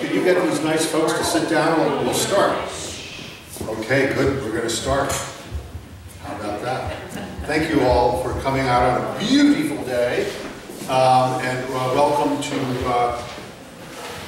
can you get these nice folks to sit down and we'll start? Okay, good. We're going to start. How about that? Thank you all for coming out on a beautiful day. And welcome to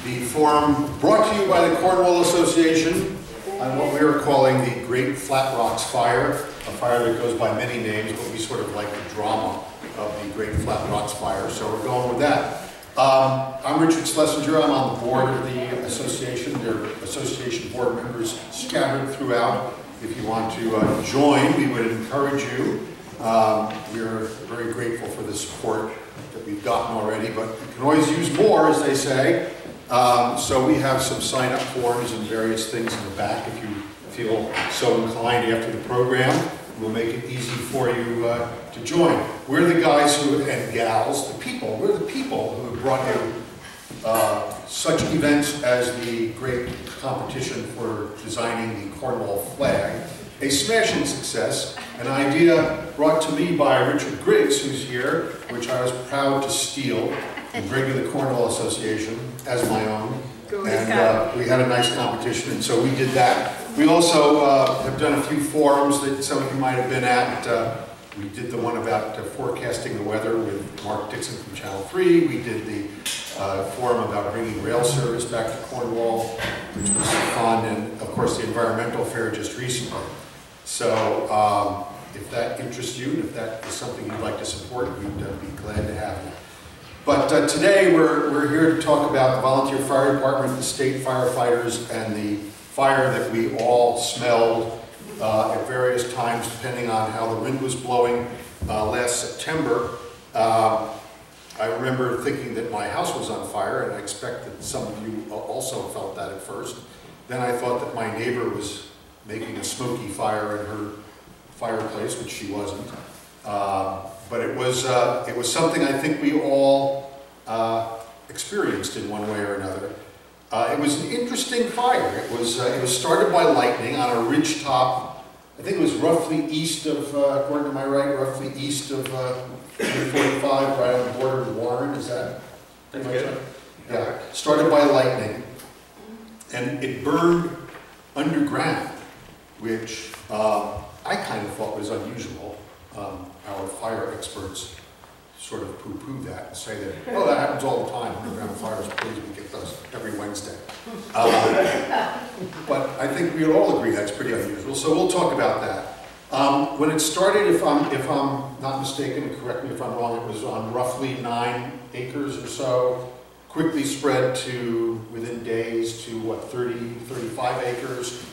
the forum brought to you by the Cornwall Association on what we are calling the Great Flat Rocks Fire, a fire that goes by many names, but we sort of like the drama of the Great Flat Rocks Fire, so we're going with that. I'm Richard Schlesinger. I'm on the board of the association. There are association board members scattered throughout. If you want to join, we would encourage you. We're very grateful for the support that we've gotten already, but you can always use more, as they say. So we have some sign-up forms and various things in the back if you feel so inclined after the program. We'll make it easy for you to join. We're the guys who, and gals, the people, we're the people who have brought you such events as the great competition for designing the Cornwall flag, a smashing success, an idea brought to me by Richard Griggs, who's here, which I was proud to steal and bring to the Cornwall Association as my own. And we had a nice competition, and so we did that. We also have done a few forums that some of you might have been at. We did the one about forecasting the weather with Mark Dixon from Channel 3. We did the forum about bringing rail service back to Cornwall, which was fun, and of course the environmental fair just recently. So if that interests you, and if that is something you'd like to support, we'd be glad to have you. But today we're here to talk about the volunteer fire department, the state firefighters, and the fire that we all smelled at various times depending on how the wind was blowing last September. I remember thinking that my house was on fire, and I expect that some of you also felt that at first. Then I thought that my neighbor was making a smoky fire in her fireplace, which she wasn't. But it was something I think we all experienced in one way or another. It was an interesting fire. It was started by lightning on a ridge top. I think it was roughly east of, Gordon, am I right? Roughly east of 45, right on the border of Warren. Is that pretty much right? Yeah. Started by lightning, and it burned underground, which I kind of thought was unusual. Our fire experts sort of poo-poo that and say that, oh, that happens all the time. Underground fires, please, we get those every Wednesday. But I think we all agree that's pretty unusual, so we'll talk about that. When it started, if I'm not mistaken, correct me if I'm wrong, it was on roughly 9 acres or so, quickly spread to, within days, to what, 30, 35 acres.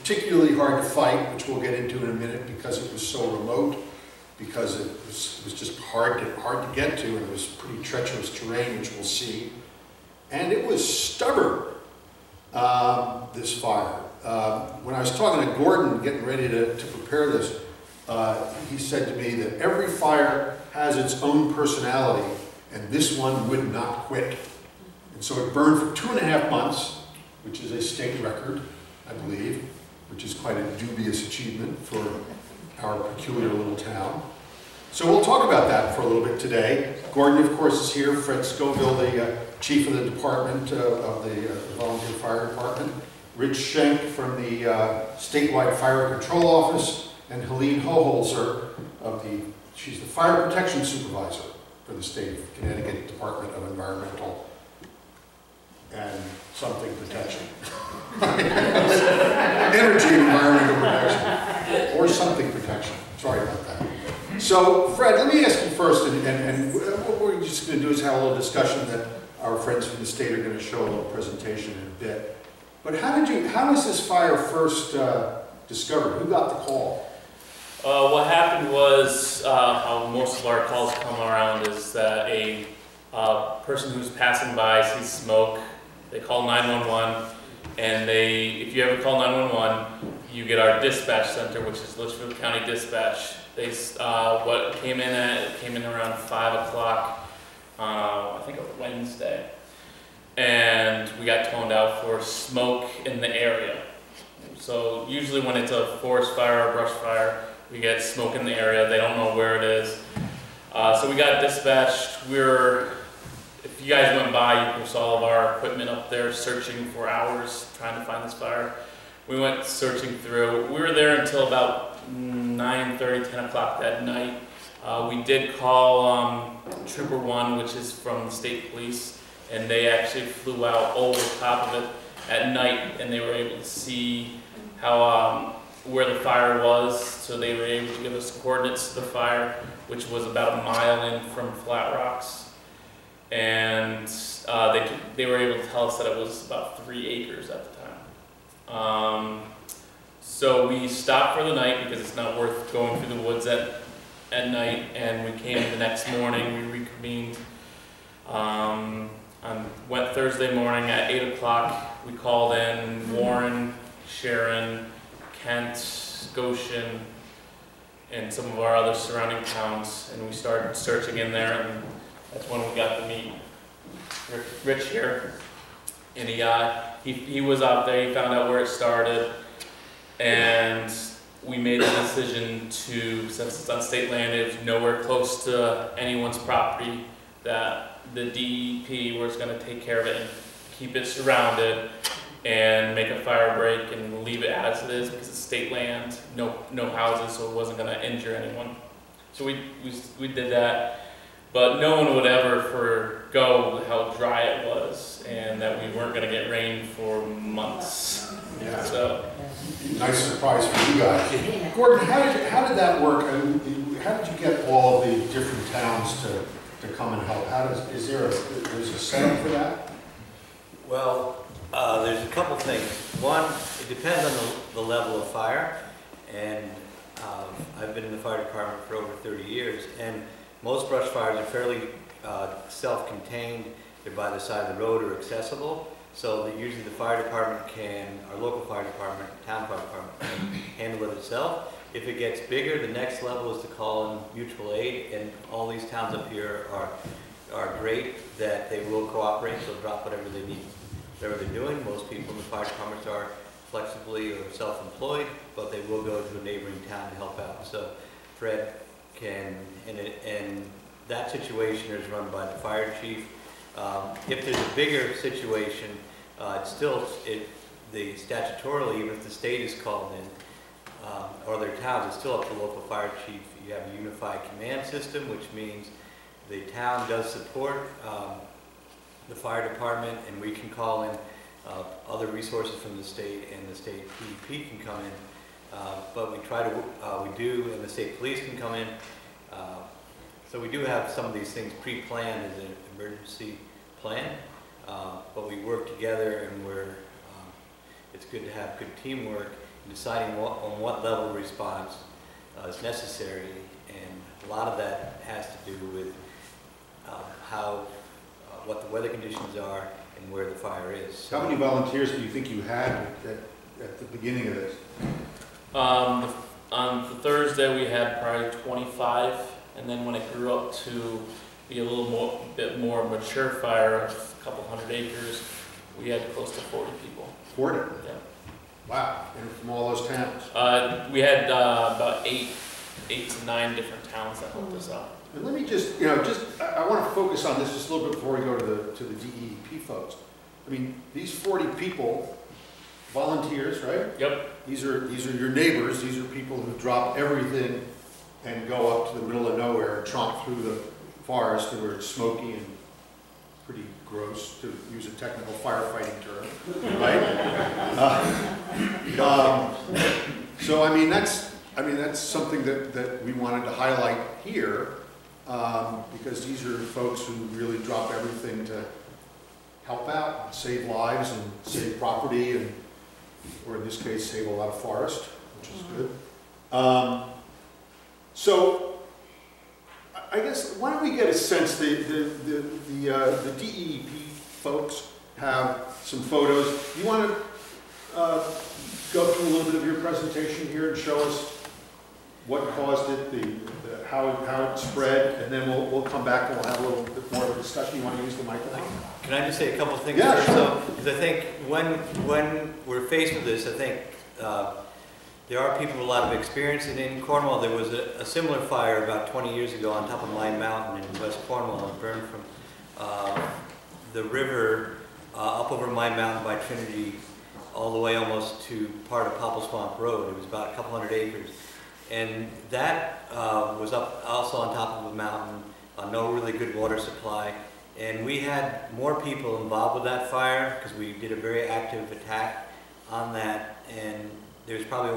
Particularly hard to fight, which we'll get into in a minute because it was so remote, because it was just hard to get to, and it was pretty treacherous terrain, which we'll see. And it was stubborn, this fire. When I was talking to Gordon, getting ready to prepare this, he said to me that every fire has its own personality, and this one would not quit. And so it burned for 2.5 months, which is a state record, I believe, which is quite a dubious achievement for our peculiar little town. So we'll talk about that for a little bit today. Gordon, of course, is here. Fred Scoville, the chief of the department of the volunteer fire department. Rich Schenk from the statewide fire control office, and Helene Hoholzer she's the fire protection supervisor for the state of Connecticut Department of Environmental and something protection. Energy and environmental protection. Or something protection. Sorry about that. So, Fred, let me ask you first, and what we're just going to do is have a little discussion that our friends from the state are going to show a little presentation in a bit. But how was this fire first discovered? Who got the call? What happened was, how most of our calls come around is that a person who's passing by sees smoke. They call 911, and if you ever call 911, you get our dispatch center, which is Litchfield County Dispatch. What came in around 5 o'clock, I think a Wednesday, and we got toned out for smoke in the area. So usually when it's a forest fire or brush fire, we get smoke in the area. They don't know where it is. So we got dispatched. if you guys went by, you saw all of our equipment up there searching for hours trying to find this fire. We went searching through. We were there until about 9:30, 10 o'clock that night. We did call Trooper 1, which is from the state police, and they actually flew out over top of it at night, and they were able to see how where the fire was. So they were able to give us coordinates to the fire, which was about a mile in from Flat Rocks, and they were able to tell us that it was about 3 acres at the time. So we stopped for the night because it's not worth going through the woods at night, and we came the next morning. We reconvened went Thursday morning at 8 o'clock. We called in Warren, Sharon, Kent, Goshen, and some of our other surrounding towns, and we started searching in there, and that's when we got to meet Rich here. And he was out there. He found out where it started, and we made the decision to, since it's on state land, it's nowhere close to anyone's property, that the DEP was going to take care of it and keep it surrounded and make a fire break and leave it as it is because it's state land, no houses, so it wasn't going to injure anyone. So we did that, but no one would ever forgo how dry it was and that we weren't going to get rain for months. Yeah. So nice surprise for you guys. Gordon, how did that work? I mean, how did you get all the different towns to come and help? Is there there's a setup for that? Well, there's a couple things. One, it depends on the level of fire, and I've been in the fire department for over 30 years, and most brush fires are fairly self-contained. They're by the side of the road or accessible, so that usually the fire department our local fire department, town fire department can handle it itself. If it gets bigger, the next level is to call in mutual aid, and all these towns up here are great that they will cooperate. They'll drop whatever they need, whatever they're doing. Most people in the fire departments are flexibly or self-employed, but they will go to a neighboring town to help out. So Fred can, and that situation is run by the fire chief. If there's a bigger situation, it's still, statutorily, even if the state is called in, or their towns, it's still up to the local fire chief. You have a unified command system, which means the town does support the fire department, and we can call in other resources from the state, and the state DEP can come in. But we do, and the state police can come in. So we do have some of these things pre-planned as an emergency plan, but we work together, and it's good to have good teamwork in deciding on what level of response is necessary, and a lot of that has to do with what the weather conditions are and where the fire is. So, how many volunteers do you think you had at the beginning of this? on the Thursday we had probably 25, and then when it grew up to be a bit more mature fire, of a couple hundred acres, we had close to 40 people. 40? Yeah. Wow, and from all those towns? We had about eight to nine different towns that helped us out. And let me just, I want to focus on this just a little bit before we go to the DEP folks. I mean, these 40 people, volunteers, right? Yep. These are your neighbors. These are people who drop everything and go up to the middle of nowhere and tromp through the forest where it's smoky and pretty gross, to use a technical firefighting term, right? So I mean that's something that we wanted to highlight here, because these are folks who really drop everything to help out, and save lives and save property, and or in this case save a lot of forest, which is good. So I guess, why don't we get a sense, the DEP folks have some photos. You want to go through a little bit of your presentation here and show us what caused it, how it spread, and then we'll come back and we'll have a little bit more of a discussion. You want to use the microphone? can I just say a couple of things? Yeah, first? sure. So, because I think when we're faced with this, I think there are people with a lot of experience. And in Cornwall, there was a similar fire about 20 years ago on top of Mine Mountain in West Cornwall. It burned from the river up over my mountain by Trinity, all the way almost to part of Popple Swamp Road. It was about a couple hundred acres. And that was up also on top of a mountain, no really good water supply. And we had more people involved with that fire because we did a very active attack on that. And there's probably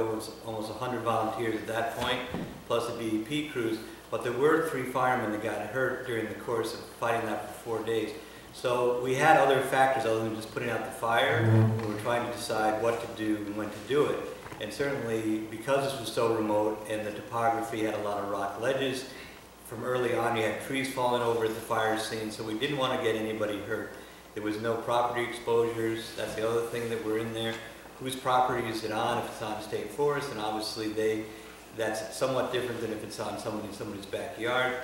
almost 100 volunteers at that point, plus the DEP crews. But there were 3 firemen that got hurt during the course of fighting that for 4 days. So we had other factors other than just putting out the fire. We were trying to decide what to do and when to do it. And certainly, because this was so remote and the topography had a lot of rock ledges, from early on you had trees falling over at the fire scene, so we didn't want to get anybody hurt. There was no property exposures. That's the other thing that were in there. Whose property is it on? If it's on state forest, and obviously that's somewhat different than if it's on somebody's backyard.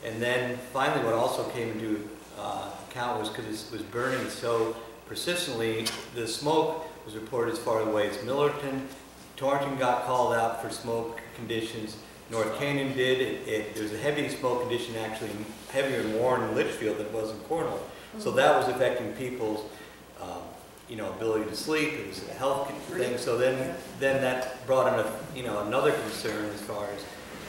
And then finally, what also came into account was because it was burning so persistently, the smoke was reported as far away as Millerton. Torrington got called out for smoke conditions. North Canyon did. There was a heavy smoke condition, actually heavier in Warren and Litchfield than it was in Cornwall. So that was affecting people's ability to sleep. It was a health thing. So then that brought in another concern as far as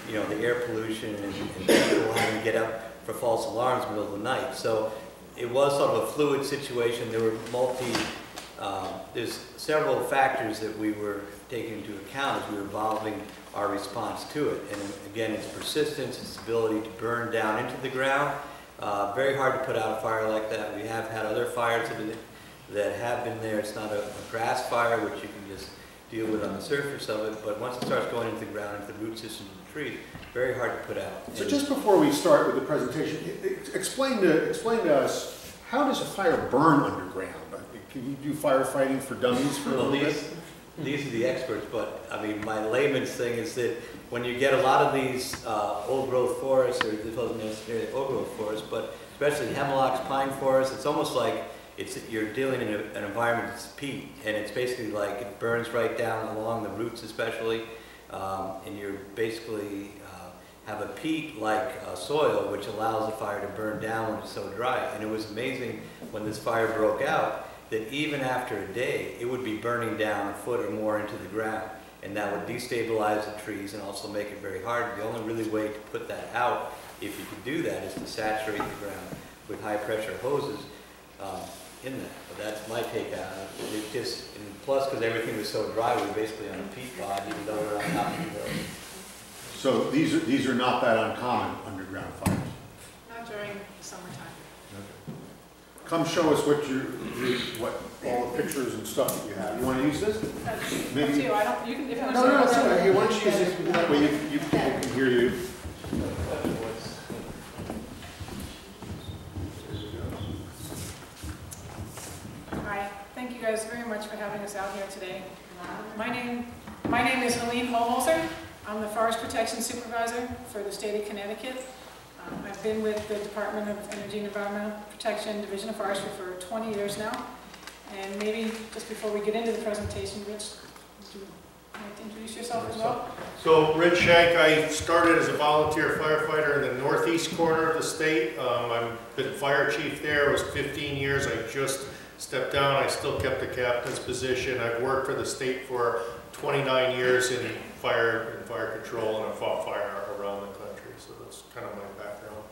the air pollution and people having to get up for false alarms in the middle of the night. So it was sort of a fluid situation. There were there's several factors that we were taking into account as we were evolving our response to it. And again, its persistence, its ability to burn down into the ground. Very hard to put out a fire like that. We have had other fires that have been there. It's not a grass fire, which you can just deal with on the surface of it, but once it starts going into the ground, into the root system of the trees, very hard to put out. So just before we start with the presentation, explain to us, how does a fire burn underground? Can you do firefighting for dummies for a little bit? These are the experts, but I mean, my layman's thing is that when you get a lot of these old-growth forests, or it wasn't necessarily old-growth forests, but especially hemlocks, pine forests, it's almost like you're dealing in an environment that's peat, and it's basically like it burns right down along the roots especially, and you're basically have a peat-like soil which allows the fire to burn down when it's so dry. And it was amazing when this fire broke out that even after a day it would be burning down a foot or more into the ground, and that would destabilize the trees and also make it very hard. The only really way to put that out, if you could do that, is to saturate the ground with high pressure hoses in that. But that's my take on it. It just, and plus because everything was so dry, we were basically on a peat bog, even though we were on top of the hill. So these are not that uncommon underground fires. Not during the summertime. Okay. Come show us what all the pictures and stuff that you have. You want to use this? Maybe. Up to you. I don't. You can. If you want to. No, it's all right. Hey, why don't you use it? That way you people can hear you. Hi. Thank you guys very much for having us out here today. My name is Helene Holholzer. I'm the Forest Protection Supervisor for the state of Connecticut. I've been with the Department of Energy and Environmental Protection Division of Forestry for 20 years now. And maybe just before we get into the presentation, Rich, would you like to introduce yourself as well? So, Rich Shank, I started as a volunteer firefighter in the northeast corner of the state. I've been fire chief there. It was 15 years. I just stepped down. I still kept the captain's position. I've worked for the state for 29 years in fire control, and I've fought fire around the country. So that's kind of my background.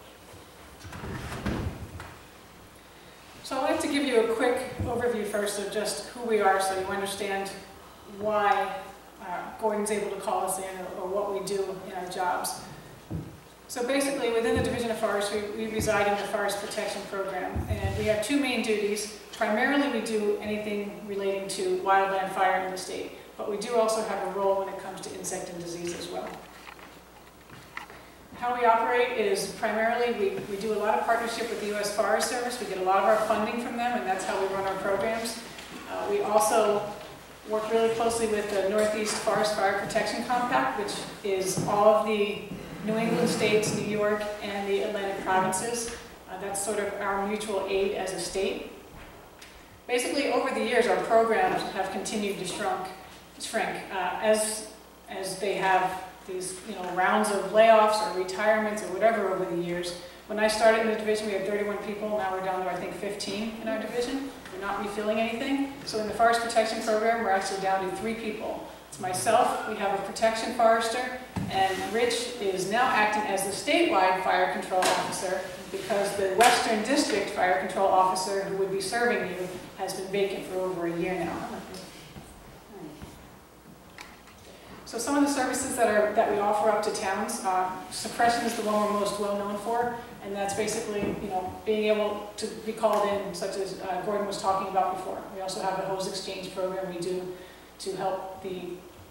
So I'd like to give you a quick overview first of just who we are so you understand why Gordon's able to call us in or what we do in our jobs. So basically within the Division of Forestry, we reside in the Forest Protection Program, and we have two main duties. Primarily we do anything relating to wildland fire in the state, but we do also have a role when it comes to insect and disease as well. How we operate is primarily we do a lot of partnership with the U.S. Forest Service. We get a lot of our funding from them, and that's how we run our programs. We also work really closely with the Northeast Forest Fire Protection Compact, which is all of the New England states, New York, and the Atlantic provinces. That's sort of our mutual aid as a state. Basically, over the years, our programs have continued to shrink as they have these rounds of layoffs or retirements or whatever over the years. When I started in the division, we had 31 people. Now we're down to, I think, 15 in our division. We're not refilling anything. So in the forest protection program, we're actually down to 3 people. It's myself, we have a protection forester, and Rich is now acting as the statewide fire control officer because the Western District fire control officer who would be serving you has been vacant for over a year now. So some of the services that we offer up to towns, suppression is the one we're most well known for, and that's basically, being able to be called in, such as Gordon was talking about before. We also have a hose exchange program we do to help the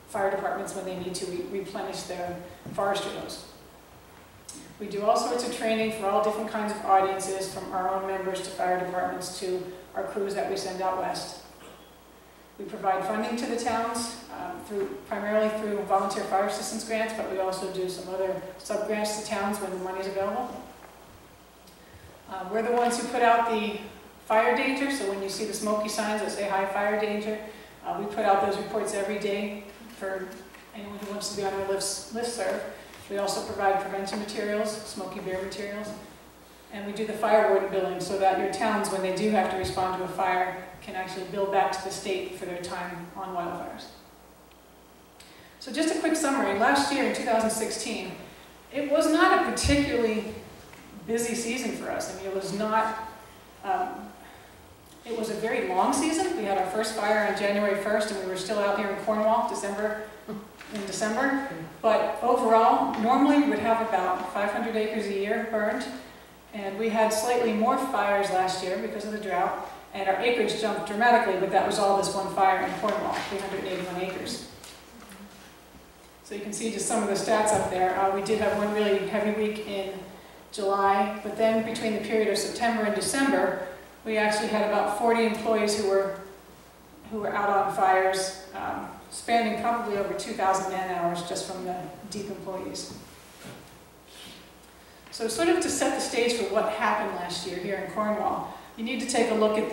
fire departments when they need to replenish their forestry hose. We do all sorts of training for all different kinds of audiences, from our own members to fire departments to our crews that we send out west. We provide funding to the towns primarily through volunteer fire assistance grants, but we also do some other sub-grants to towns when the money is available. We're the ones who put out the fire danger, so when you see the smoky signs that say high fire danger, we put out those reports every day for anyone who wants to be on our listserv. We also provide prevention materials, smoky bear materials, and we do the fire warden billing so that your towns, when they do have to respond to a fire, can actually bill back to the state for their time on wildfires. So just a quick summary. Last year in 2016, it was not a particularly busy season for us. I mean, it was not, it was a very long season. We had our first fire on January 1st, and we were still out here in Cornwall in December. But overall, normally we would have about 500 acres a year burned, and we had slightly more fires last year because of the drought, and our acreage jumped dramatically, but that was all this one fire in Cornwall, 381 acres. So you can see just some of the stats up there. We did have one really heavy week in July, but then between the period of September and December, we actually had about 40 employees who were out on fires, spanning probably over 2,000 man-hours just from the deep employees. So sort of to set the stage for what happened last year here in Cornwall, you need to take a look at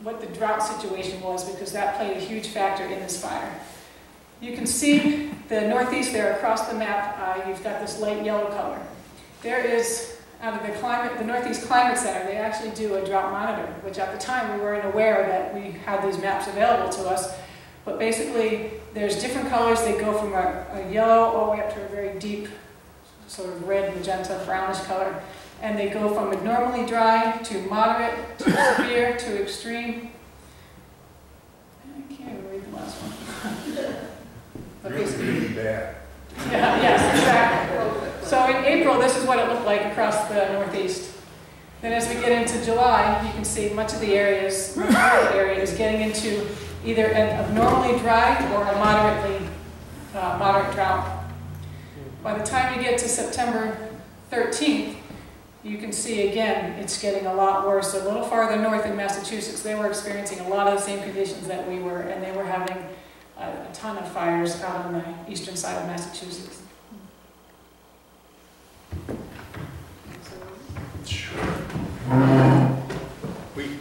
what the drought situation was, because that played a huge factor in this fire. You can see the northeast there across the map. You've got this light yellow color. There is, out of the Northeast Climate Center, they actually do a drought monitor, which at the time we weren't aware that we had these maps available to us. But basically, there's different colors. They go from a yellow all the way up to a very deep, sort of red, magenta, brownish color. And they go from abnormally dry to moderate to severe to extreme. I can't even read the last one. But Really bad. Yeah, yes, exactly. So in April, this is what it looked like across the Northeast. Then as we get into July, you can see much of the area is getting into either an abnormally dry or a moderate drought. By the time you get to September 13th, you can see again, it's getting a lot worse. A little farther north in Massachusetts, they were experiencing a lot of the same conditions that we were, and they were having a ton of fires out on the eastern side of Massachusetts. Sure.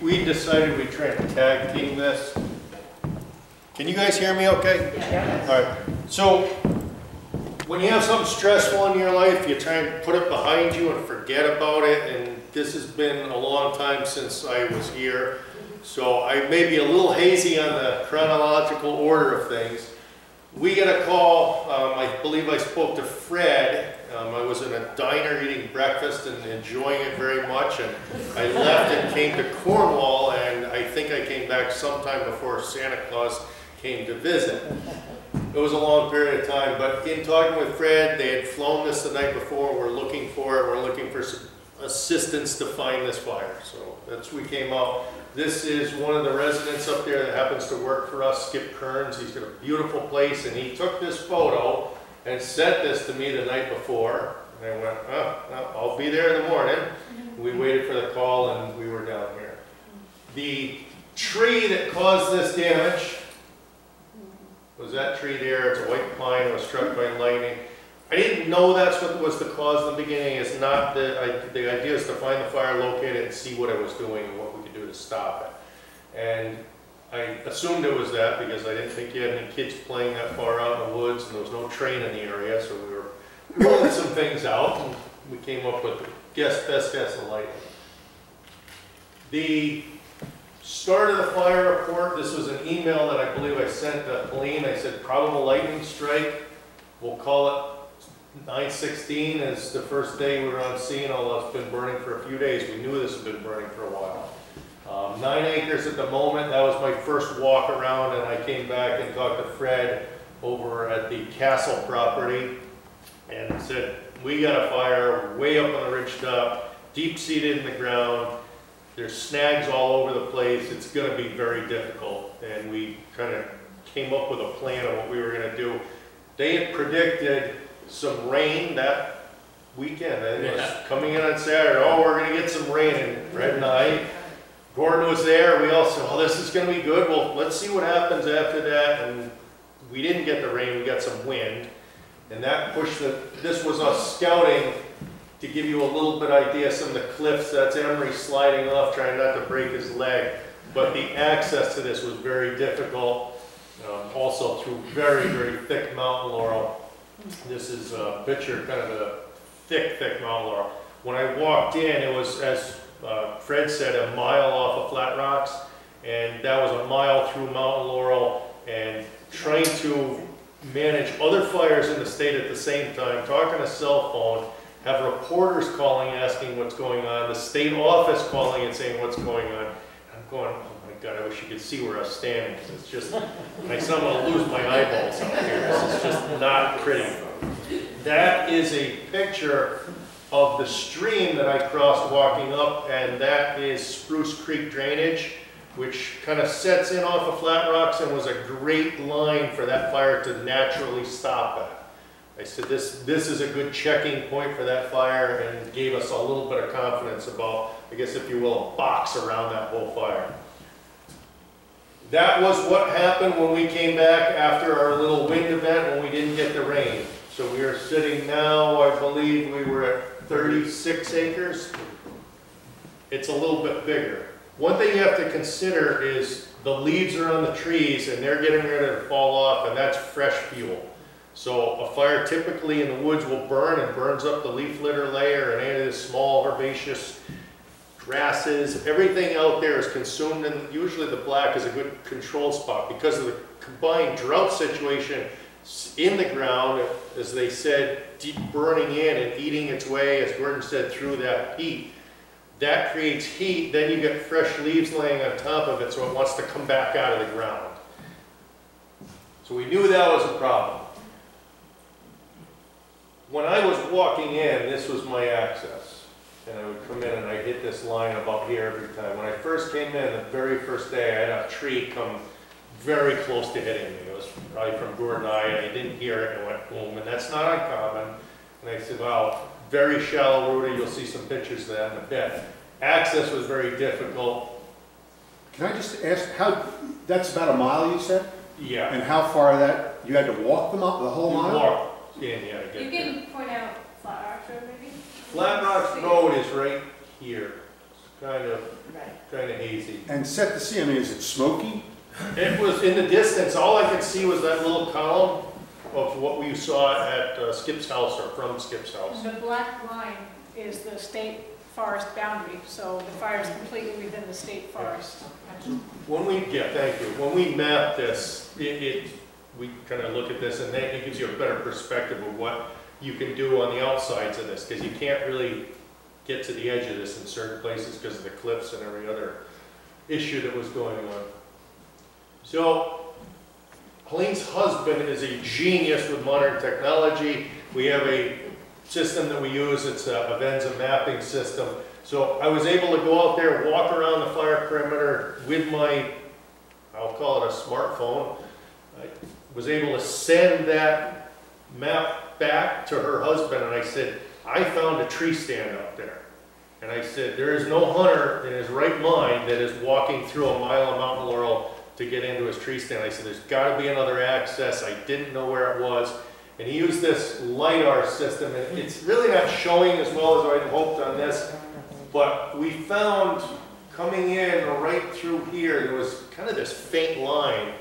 We decided we'd try to tag team this. Can you guys hear me okay? Yeah. All right. So when you have something stressful in your life, you try and put it behind you and forget about it. And this has been a long time since I was here. So I may be a little hazy on the chronological order of things. We get a call, I believe I spoke to Fred. I was in a diner eating breakfast and enjoying it very much, and I left and came to Cornwall, and I think I came back sometime before Santa Claus came to visit. It was a long period of time, but in talking with Fred, they had flown this the night before. We're looking for it. We're looking for some assistance to find this fire. So that's we came out. This is one of the residents up there that happens to work for us, Skip Kearns. He's got a beautiful place, and he took this photo and sent this to me the night before. And I went, oh, I'll be there in the morning. We waited for the call, and we were down here. The tree that caused this damage was that tree there. It's a white pine. It was struck by lightning. I didn't know that's what was the cause in the beginning. It's not the idea is to find the fire, locate it, and see what it was doing and what we could do to stop it. And I assumed it was that because I didn't think you had any kids playing that far out in the woods, and there was no train in the area, so we were rolling some things out, and we came up with best guess of lightning. The start of the fire report, this was an email that I believe I sent to Helene. I said probable lightning strike. We'll call it 9/16 as the first day we were on scene, although it's been burning for a few days. We knew this had been burning for a while. 9 acres at the moment. That was my first walk around, and I came back and talked to Fred over at the Castle property and said, we got a fire way up on the ridge top, deep seated in the ground. There's snags all over the place. It's going to be very difficult. And we kind of came up with a plan of what we were going to do. They had predicted some rain that weekend. And it was coming in on Saturday. Oh, we're going to get some rain. And Fred and I, Gordon was there. We all said, well, this is going to be good. Well, let's see what happens after that. And we didn't get the rain. We got some wind. And that pushed this was us scouting to give you a little bit idea, some of the cliffs. That's Emery sliding off, trying not to break his leg. But the access to this was very difficult. Also through very, very thick mountain laurel. This is a picture, kind of a thick mountain laurel. When I walked in, it was, as Fred said, a mile off of Flat Rocks. And that was a mile through mountain laurel. And trying to manage other fires in the state at the same time, talking a cell phone, have reporters calling asking what's going on, the state office calling and saying what's going on. I'm going, oh my God, I wish you could see where I was standing. It's just, I said I'm going to lose my eyeballs out here. This is just not pretty. That is a picture of the stream that I crossed walking up, and that is Spruce Creek drainage, which kind of sets in off of Flat Rocks and was a great line for that fire to naturally stop at. I said this is a good checking point for that fire, and gave us a little bit of confidence about, I guess if you will, a box around that whole fire. That was what happened when we came back after our little wind event when we didn't get the rain. So we are sitting now, I believe we were at 36 acres. It's a little bit bigger. One thing you have to consider is the leaves are on the trees and they're getting ready to fall off, and that's fresh fuel. So a fire typically in the woods will burn and burns up the leaf litter layer and any of the small herbaceous grasses. Everything out there is consumed, and usually the black is a good control spot because of the combined drought situation in the ground, as they said, deep burning in and eating its way, as Gordon said, through that heat. That creates heat, then you get fresh leaves laying on top of it, so it wants to come back out of the ground. So we knew that was a problem. When I was walking in, this was my access. And I would come in and I'd hit this line about here every time. When I first came in, the very first day, I had a tree come very close to hitting me. It was probably from Gordon and I didn't hear it, and it went boom, and that's not uncommon. And I said, wow, very shallow rooted, you'll see some pictures of that in a bit. Access was very difficult. Can I just ask, how, that's about a mile you said? Yeah. And how far that, you had to walk them up the whole mile? Walk. Yeah, to get You can point out Flat Rocks Road maybe? Flat Rocks Road is right here. It's kind of hazy. And set the scene, I mean, is it smoky? It was in the distance, all I could see was that little column of what we saw at Skip's house, or from Skip's house. The black line is the state forest boundary, so the fire is completely within the state forest. When we, thank you. When we map this, we kind of look at this, and then it gives you a better perspective of what you can do on the outsides of this, because you can't really get to the edge of this in certain places because of the cliffs and every other issue that was going on. So, Helene's husband is a genius with modern technology. We have a system that we use, it's a Venza mapping system. So I was able to go out there, walk around the fire perimeter with my, I'll call it a smartphone. I was able to send that map back to her husband, and I said, I found a tree stand out there. And I said, there is no hunter in his right mind that is walking through a mile of mountain laurel to get into his tree stand. I said, there's got to be another access. I didn't know where it was. And he used this LiDAR system, and it's really not showing as well as I'd hoped on this, but we found coming in right through here, there was kind of this faint line,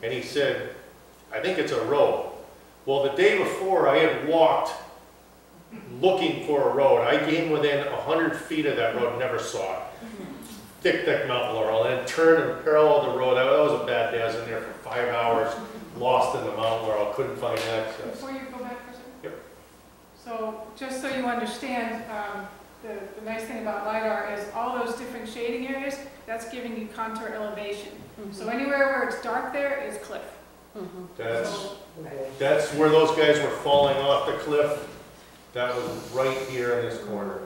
and he said, I think it's a road. Well, the day before, I had walked looking for a road. I came within 100 feet of that road, never saw it. Thick Mount Laurel, and then turned and paralleled the road. That was a bad day. I was in there for 5 hours, lost in the Mount Laurel, couldn't find access. Before you go back for a second? Yep. So, just so you understand, the nice thing about LiDAR is all those different shading areas, that's giving you contour elevation. So anywhere where it's dark there is cliff. That's where those guys were falling off the cliff. That was right here in this corner.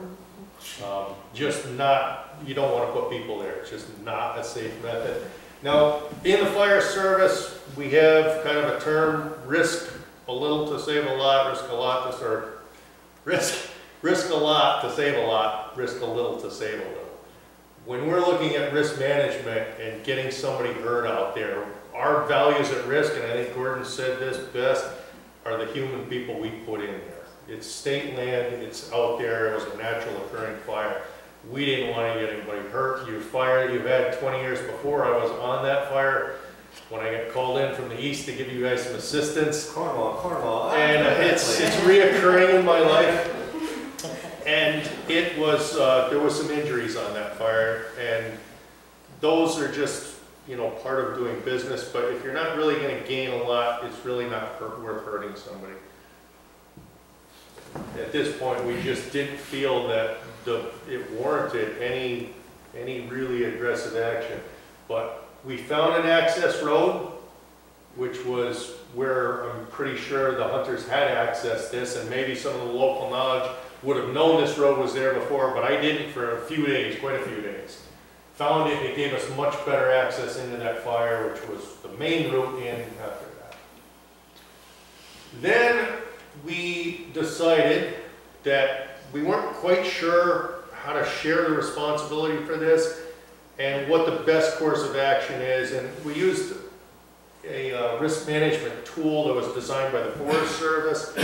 Just not, you don't want to put people there. It's just not a safe method. Now, in the fire service, we have kind of a term, risk a little to save a lot, risk a lot to, or risk a lot to save a lot, risk a little to save a little. When we're looking at risk management and getting somebody hurt out there, our values at risk, and I think Gordon said this best, are the human people we put in there. It's state land, it's out there, it was a natural occurring fire. We didn't want to get anybody hurt. Your fire you've had 20 years before, I was on that fire when I got called in from the east to give you guys some assistance. Cornwall. And it's reoccurring in my life. And it was, there was some injuries on that fire, and those are just, you know, part of doing business, but if you're not really going to gain a lot, it's really not worth hurting somebody. At this point, we just didn't feel that it warranted any really aggressive action. But we found an access road, which was where I'm pretty sure the hunters had accessed this, and maybe some of the local knowledge would have known this road was there before, but I didn't for a few days, quite a few days. Found it, it gave us much better access into that fire, which was the main route in after that. Then we decided that we weren't quite sure how to share the responsibility for this and what the best course of action is, and we used a risk management tool that was designed by the Forest Service,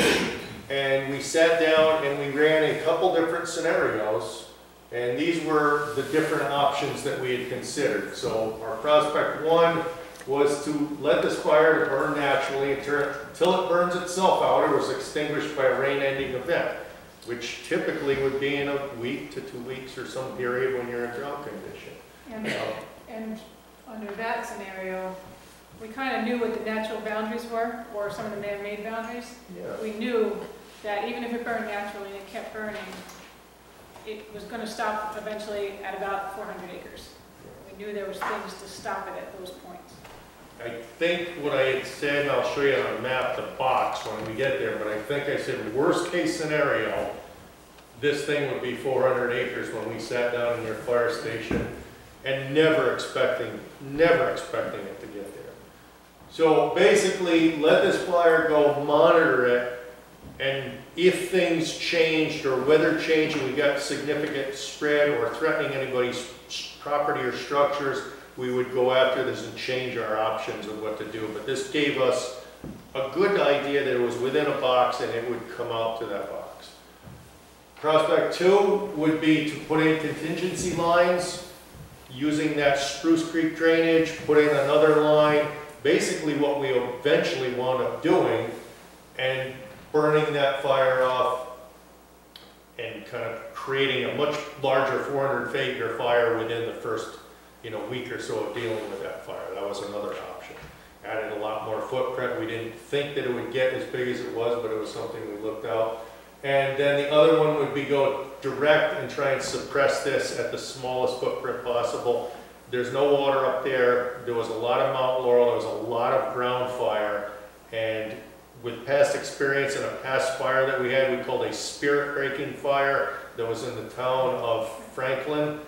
and we sat down and we ran a couple different scenarios, and these were the different options that we had considered. So our prospect one was to let this fire to burn naturally until it burns itself out or was extinguished by a rain-ending event, which typically would be in a week to 2 weeks or some period when you're in drought condition. And under that scenario, we kind of knew what the natural boundaries were, or some of the man-made boundaries. Yeah. We knew that even if it burned naturally and it kept burning, it was going to stop eventually at about 400 acres. We knew there was things to stop it at those points. I think what I had said, and I'll show you on a map the box when we get there, but I think I said worst case scenario, this thing would be 400 acres when we sat down in your fire station, and never expecting it to get there. So basically, let this fire go, monitor it, and if things changed or weather changed and we got significant spread or threatening anybody's property or structures, we would go after this and change our options of what to do. But this gave us a good idea that it was within a box and it would come out to that box. Prospect two would be to put in contingency lines, using that Spruce Creek drainage, put in another line, basically what we eventually wound up doing, and burning that fire off and kind of creating a much larger 400-acre fire within the first week or so of dealing with that fire. That was another option. Added a lot more footprint. We didn't think that it would get as big as it was, but it was something we looked out. And then the other one would be go direct and try and suppress this at the smallest footprint possible. There's no water up there. There was a lot of Mount Laurel. There was a lot of ground fire. And with past experience in a past fire that we had, we called a spirit-breaking fire that was in the town of Franklin.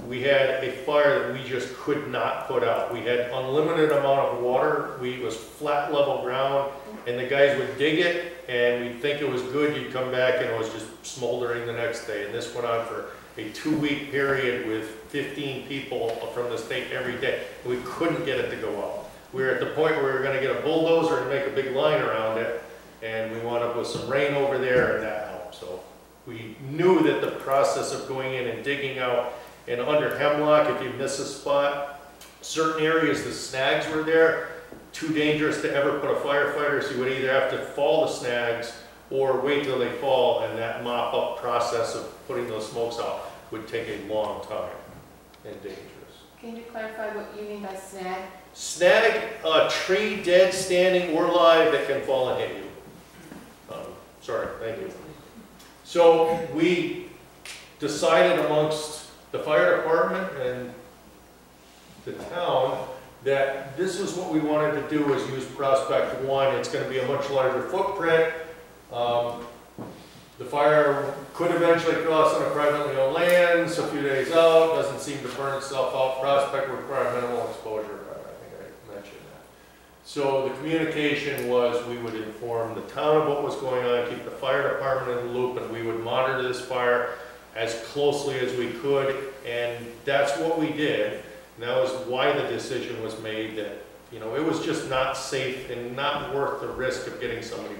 We had a fire that we just could not put out. We had unlimited amount of water. It was flat level ground, and the guys would dig it, and we'd think it was good. You'd come back, and it was just smoldering the next day. And this went on for a 2-week period with 15 people from the state every day. And we couldn't get it to go out. We were at the point where we were going to get a bulldozer and make a big line around it, and we wound up with some rain over there, and that helped. So we knew that the process of going in and digging out, and under hemlock, if you miss a spot, certain areas the snags were there, too dangerous to ever put a firefighter, so you would either have to fall the snags or wait till they fall, and that mop-up process of putting those smokes out would take a long time and dangerous. Can you clarify what you mean by snag? Snag a tree dead, standing, or live that can fall and hit you. Sorry, thank you. So we decided amongst the fire department and the town that this is what we wanted to do, is use Prospect 1. It's going to be a much larger footprint. The fire could eventually cross on a privately owned land, so a few days out, doesn't seem to burn itself out. Prospect would require minimal exposure. I think I mentioned that. So the communication was we would inform the town of what was going on, keep the fire department in the loop, and we would monitor this fire as closely as we could, and that's what we did. And that was why the decision was made that, you know, it was just not safe and not worth the risk of getting somebody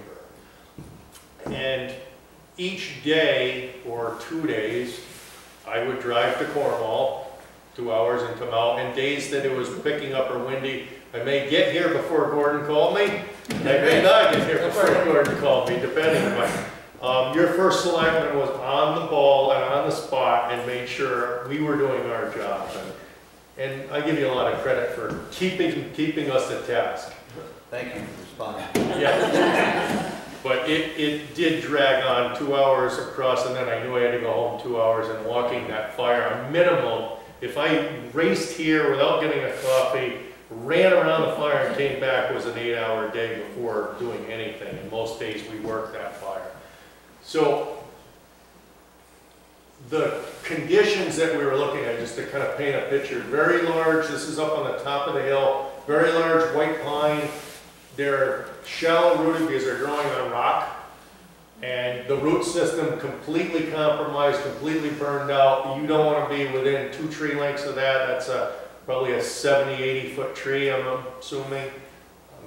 burned. And each day or 2 days, I would drive to Cornwall, 2 hours, and come out. And days that it was picking up or windy, I may get here before Gordon called me. I may not get here before Gordon called me, depending. But your first selectman was on the ball and on the spot and made sure we were doing our job. And I give you a lot of credit for keeping us at task. Thank you for responding. Yeah. But it did drag on 2 hours across, and then I knew I had to go home 2 hours, and walking that fire, a minimum, if I raced here without getting a coffee, ran around the fire and came back, was an 8-hour day before doing anything. And most days we worked that fire. So the conditions that we were looking at, just to kind of paint a picture, very large, this is up on the top of the hill, very large white pine. They're shallow rooted because they're growing on rock, and the root system completely compromised, completely burned out. You don't want to be within 2 tree lengths of that. That's probably a 70, 80 foot tree, I'm assuming.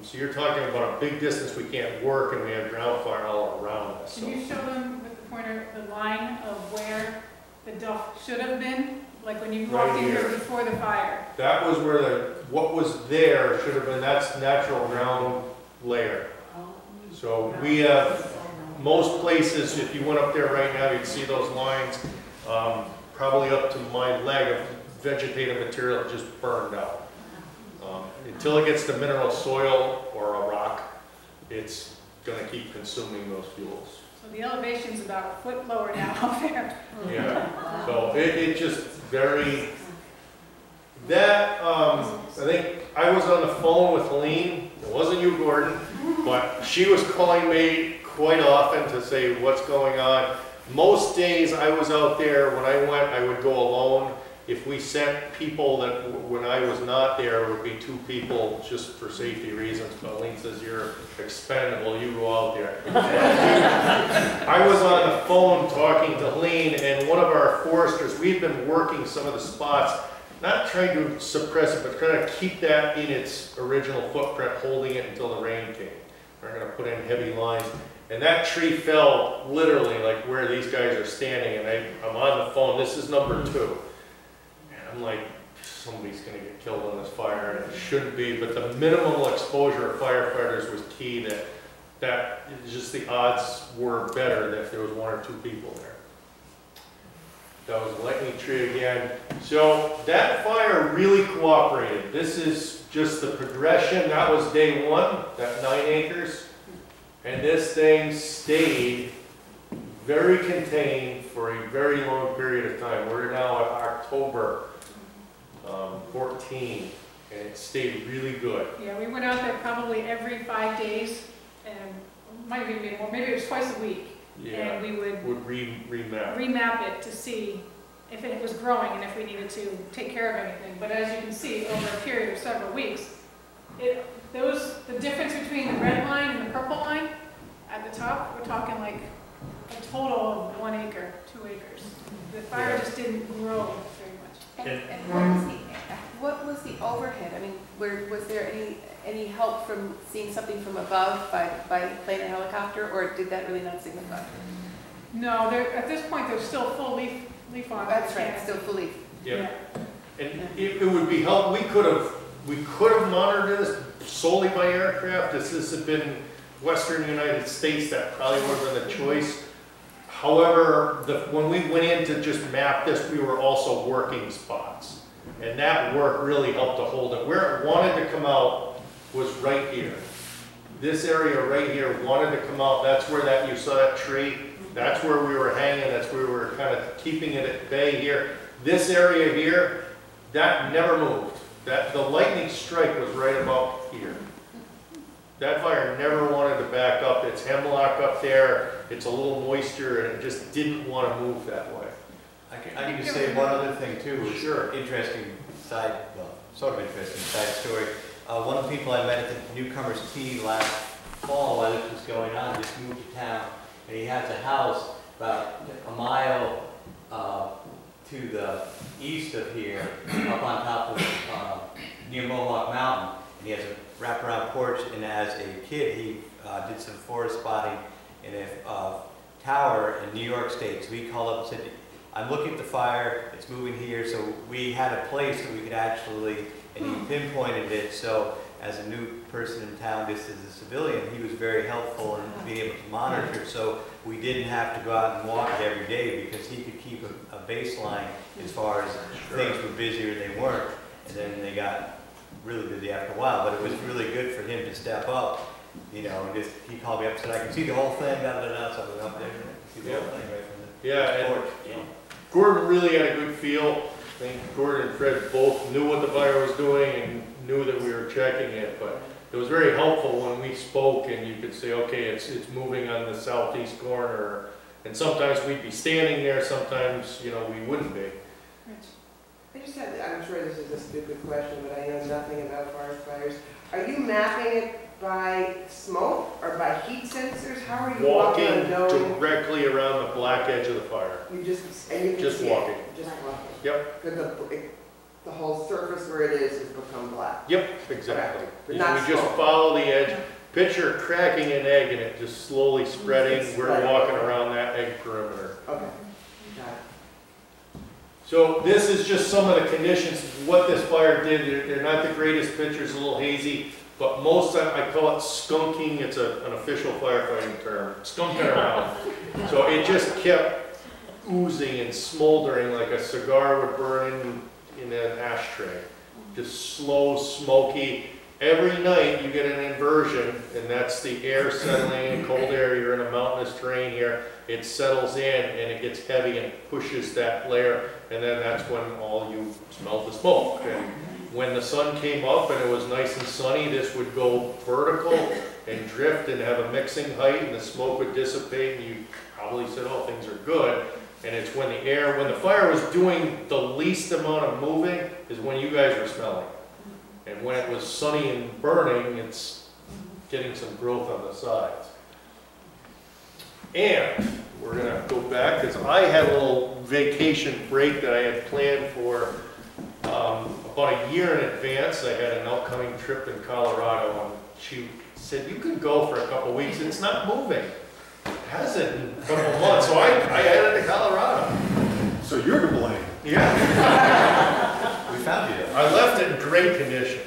So you're talking about a big distance we can't work, and we have ground fire all around us. Can you show them with the pointer the line of where the duff should have been? Like when you walked in here before the fire? That was where what was there should have been, that's natural ground layer. So we have, most places, if you went up there right now, you'd see those lines, probably up to my leg of vegetative material just burned out. Until it gets to mineral soil or a rock, it's going to keep consuming those fuels. So the elevation's about a foot lower now out there. Yeah, so it just very, that, I think I was on the phone with Helene, it wasn't you, Gordon, but she was calling me quite often to say what's going on. Most days I was out there, when I went, I would go alone. If we sent people that, when I was not there, it would be 2 people just for safety reasons. But Helene says, you're expendable, you go out there. I was on the phone talking to Helene, and one of our foresters, we've been working some of the spots, not trying to suppress it, but trying to keep that in its original footprint, holding it until the rain came. We're going to put in heavy lines. And that tree fell literally like where these guys are standing, and I'm on the phone, this is number 2. I'm like, somebody's going to get killed on this fire, and it shouldn't be, but the minimal exposure of firefighters was key. That just the odds were better if there was 1 or 2 people there. That was a lightning tree again. So that fire really cooperated. This is just the progression. That was day 1, that 9 acres. And this thing stayed very contained for a very long period of time. We're now at October 14, and it stayed really good. Yeah, we went out there probably every 5 days, and might even be more, maybe it was twice a week. Yeah, and we would remap it to see if it was growing and if we needed to take care of anything. But as you can see, over a period of several weeks, the difference between the red line and the purple line at the top, we're talking like a total of 1 acre, 2 acres. The fire just didn't grow very much. And what was the overhead? I mean, was there any help from seeing something from above by plane or helicopter, or did that really not signify? No, at this point there's still full leaf on. That's right, still full leaf. Yeah. And it would be helpful. We could have monitored this solely by aircraft. This had been western United States, that probably would have been the choice. However, when we went in to just map this, we were also working spots. And that work really helped to hold it. Where it wanted to come out was right here. This area right here wanted to come out. That's where you saw that tree. That's where we were hanging. That's where we were kind of keeping it at bay here. This area here, that never moved. The lightning strike was right about here. That fire never wanted to back up. It's hemlock up there. It's a little moisture, and it just didn't want to move that way. I can just say one other thing too. Sure. Interesting side, well, sort of interesting side story. One of the people I met at the Newcomers Tea last fall while this was going on just moved to town, and he has a house about a mile to the east of here, up on top of near Mohawk Mountain, and he has a wraparound porch. And as a kid, he did some forest spotting in a tower in New York State. So he called up and said, "I'm looking at the fire, it's moving here." So we had a place that we could actually, and he pinpointed it. So as a new person in town, just as a civilian, he was very helpful in being able to monitor. So we didn't have to go out and walk it every day, because he could keep a baseline as far as things were busy or they weren't. And then they got really busy after a while, but it was really good for him to step up, you know, and just, he called me up and said, "I can see the whole thing, so I went up there and see the whole thing right from the porch. And Gordon really had a good feel. I think Gordon and Fred both knew what the fire was doing and knew that we were checking it, but it was very helpful when we spoke and you could say, okay, it's moving on the southeast corner. And sometimes we'd be standing there, sometimes, you know, we wouldn't be. I just had, I'm sure this is a stupid question, but I know nothing about forest fires. Are you mapping it by smoke or by heat sensors? How are you Walking knowing? directly around the black edge of the fire. You just, and you can Just see walking. it. Just walking. Yep. Because the whole surface where it is has become black. Yep, exactly. But We not just smoke. follow the edge. Picture cracking an egg and it just slowly spreading. We're walking around that egg perimeter. Okay. Got it. So this is just some of the conditions, what this fire did. They're not the greatest pictures, a little hazy, but most of, I call it skunking. It's an official firefighting term, skunking around. So it just kept oozing and smoldering like a cigar would burn in an ashtray. Just slow, smoky. Every night you get an inversion, and that's the air settling in, cold air. You're in a mountainous terrain here. It settles in and it gets heavy and pushes that layer, and then that's when all you smell the smoke. And when the sun came up and it was nice and sunny, this would go vertical and drift and have a mixing height, and the smoke would dissipate, and you probably said, oh, things are good. And it's when the fire was doing the least amount of moving is when you guys were smelling. And when it was sunny and burning, it's getting some growth on the sides. And we're going to go back, because I had a little vacation break that I had planned for about a year in advance. I had an upcoming trip in Colorado, and she said, you can go for a couple weeks. It's not moving. It hasn't in a couple months, so I headed to Colorado. So you're to blame. Yeah. We found you. I left it in great condition.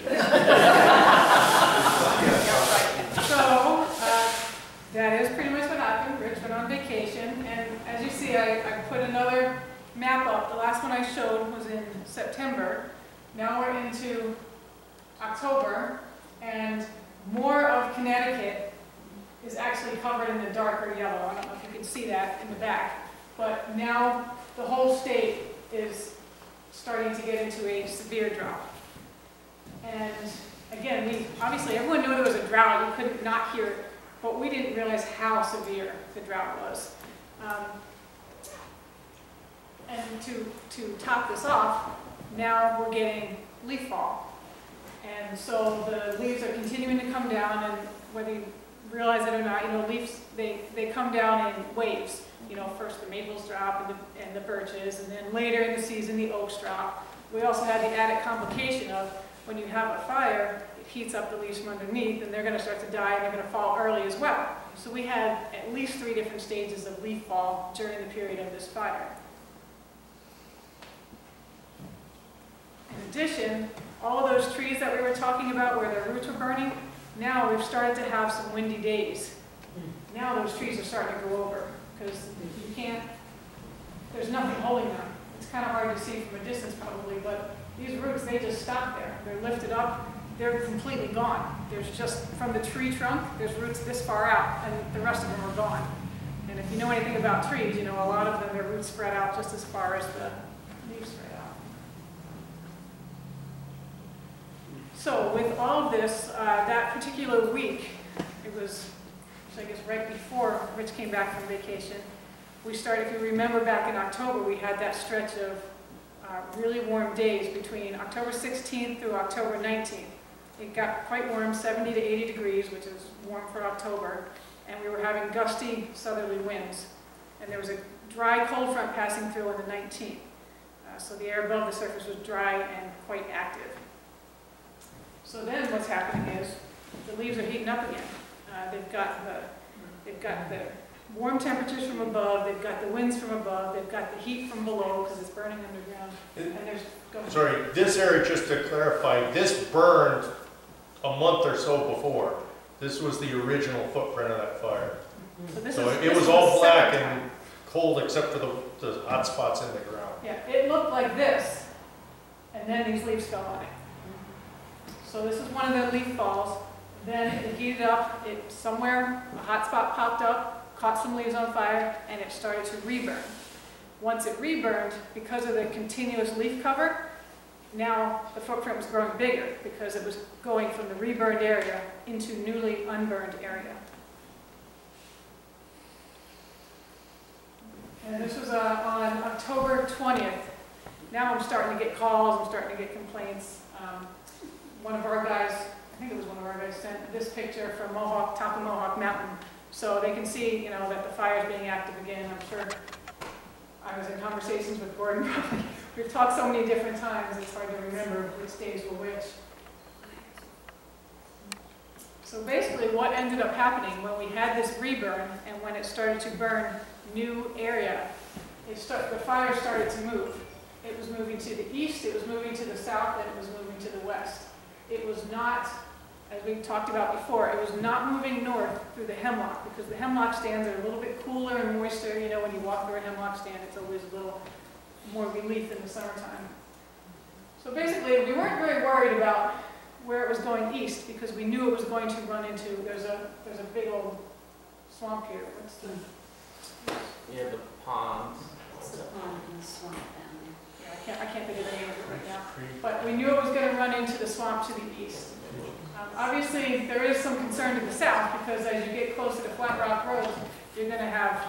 So, that is pretty much what happened. Rich went on vacation, and as you see, I put another map up. The last one I showed was in September. Now we're into October, and more of Connecticut is actually covered in the darker yellow. I don't know if you can see that in the back, but now the whole state is starting to get into a severe drought. And again, obviously everyone knew there was a drought. You couldn't not hear it, but we didn't realize how severe the drought was. And to top this off, now we're getting leaf fall. And so the leaves are continuing to come down, and whether you realize it or not, you know, leaves, they come down in waves. You know, first the maples drop and the birches, and then later in the season the oaks drop. We also had the added complication of when you have a fire, it heats up the leaves from underneath, and they're going to start to die, and they're going to fall early as well. So we had at least 3 different stages of leaf fall during the period of this fire. In addition, all of those trees that we were talking about where their roots were burning, Now we've started to have some windy days. Now those trees are starting to go over because you can't, there's nothing holding them. It's kind of hard to see from a distance probably, but these roots, they just stop there. They're lifted up, they're completely gone. There's just, from the tree trunk, there's roots this far out, and the rest of them are gone. And if you know anything about trees, you know a lot of them, their roots spread out just as far as the leaves spread out. So with all of this, that particular week, it was, I guess, right before Rich came back from vacation, we started, if you remember back in October, we had that stretch of really warm days between October 16th through October 19th. It got quite warm, 70 to 80 degrees, which is warm for October, and we were having gusty southerly winds. And there was a dry cold front passing through on the 19th. So the air above the surface was dry and quite active. So then what's happening is the leaves are heating up again. They've got the warm temperatures from above, they've got the winds from above, they've got the heat from below because it's burning underground. And there's, go ahead. Sorry, this area, just to clarify, this burned a month or so before. This was the original footprint of that fire. So it was all black and cold except for the hot spots in the ground. Yeah, it looked like this, and then these leaves fell on it. So this is one of the leaf falls. Then it heated up, it somewhere, a hot spot popped up, caught some leaves on fire, and it started to reburn. Once it reburned, because of the continuous leaf cover, now the footprint was growing bigger because it was going from the reburned area into newly unburned area. And this was on October 20th. Now I'm starting to get calls, I'm starting to get complaints. One of our guys, I think it was one of our guys, sent this picture from Mohawk, top of Mohawk Mountain. So they can see, you know, that the fire is being active again. I'm sure I was in conversations with Gordon. We've talked so many different times, it's hard to remember which days were which. So basically what ended up happening when we had this reburn and when it started to burn new area, the fire started to move. It was moving to the east, it was moving to the south, and it was moving to the west. It was not, as we talked about before, it was not moving north through the hemlock because the hemlock stands are a little bit cooler and moister. You know, when you walk through a hemlock stand, it's always a little more relief in the summertime. So basically, we weren't very worried about where it was going east because we knew it was going to run into, there's a big old swamp here. What's the... Yeah, the ponds. It's the pond in the swamp down Yeah, I can't think of the name of it right now. But we knew it was going to run into the swamp to the east. Obviously, there is some concern to the south because as you get closer to Flat Rock Road, you're going to have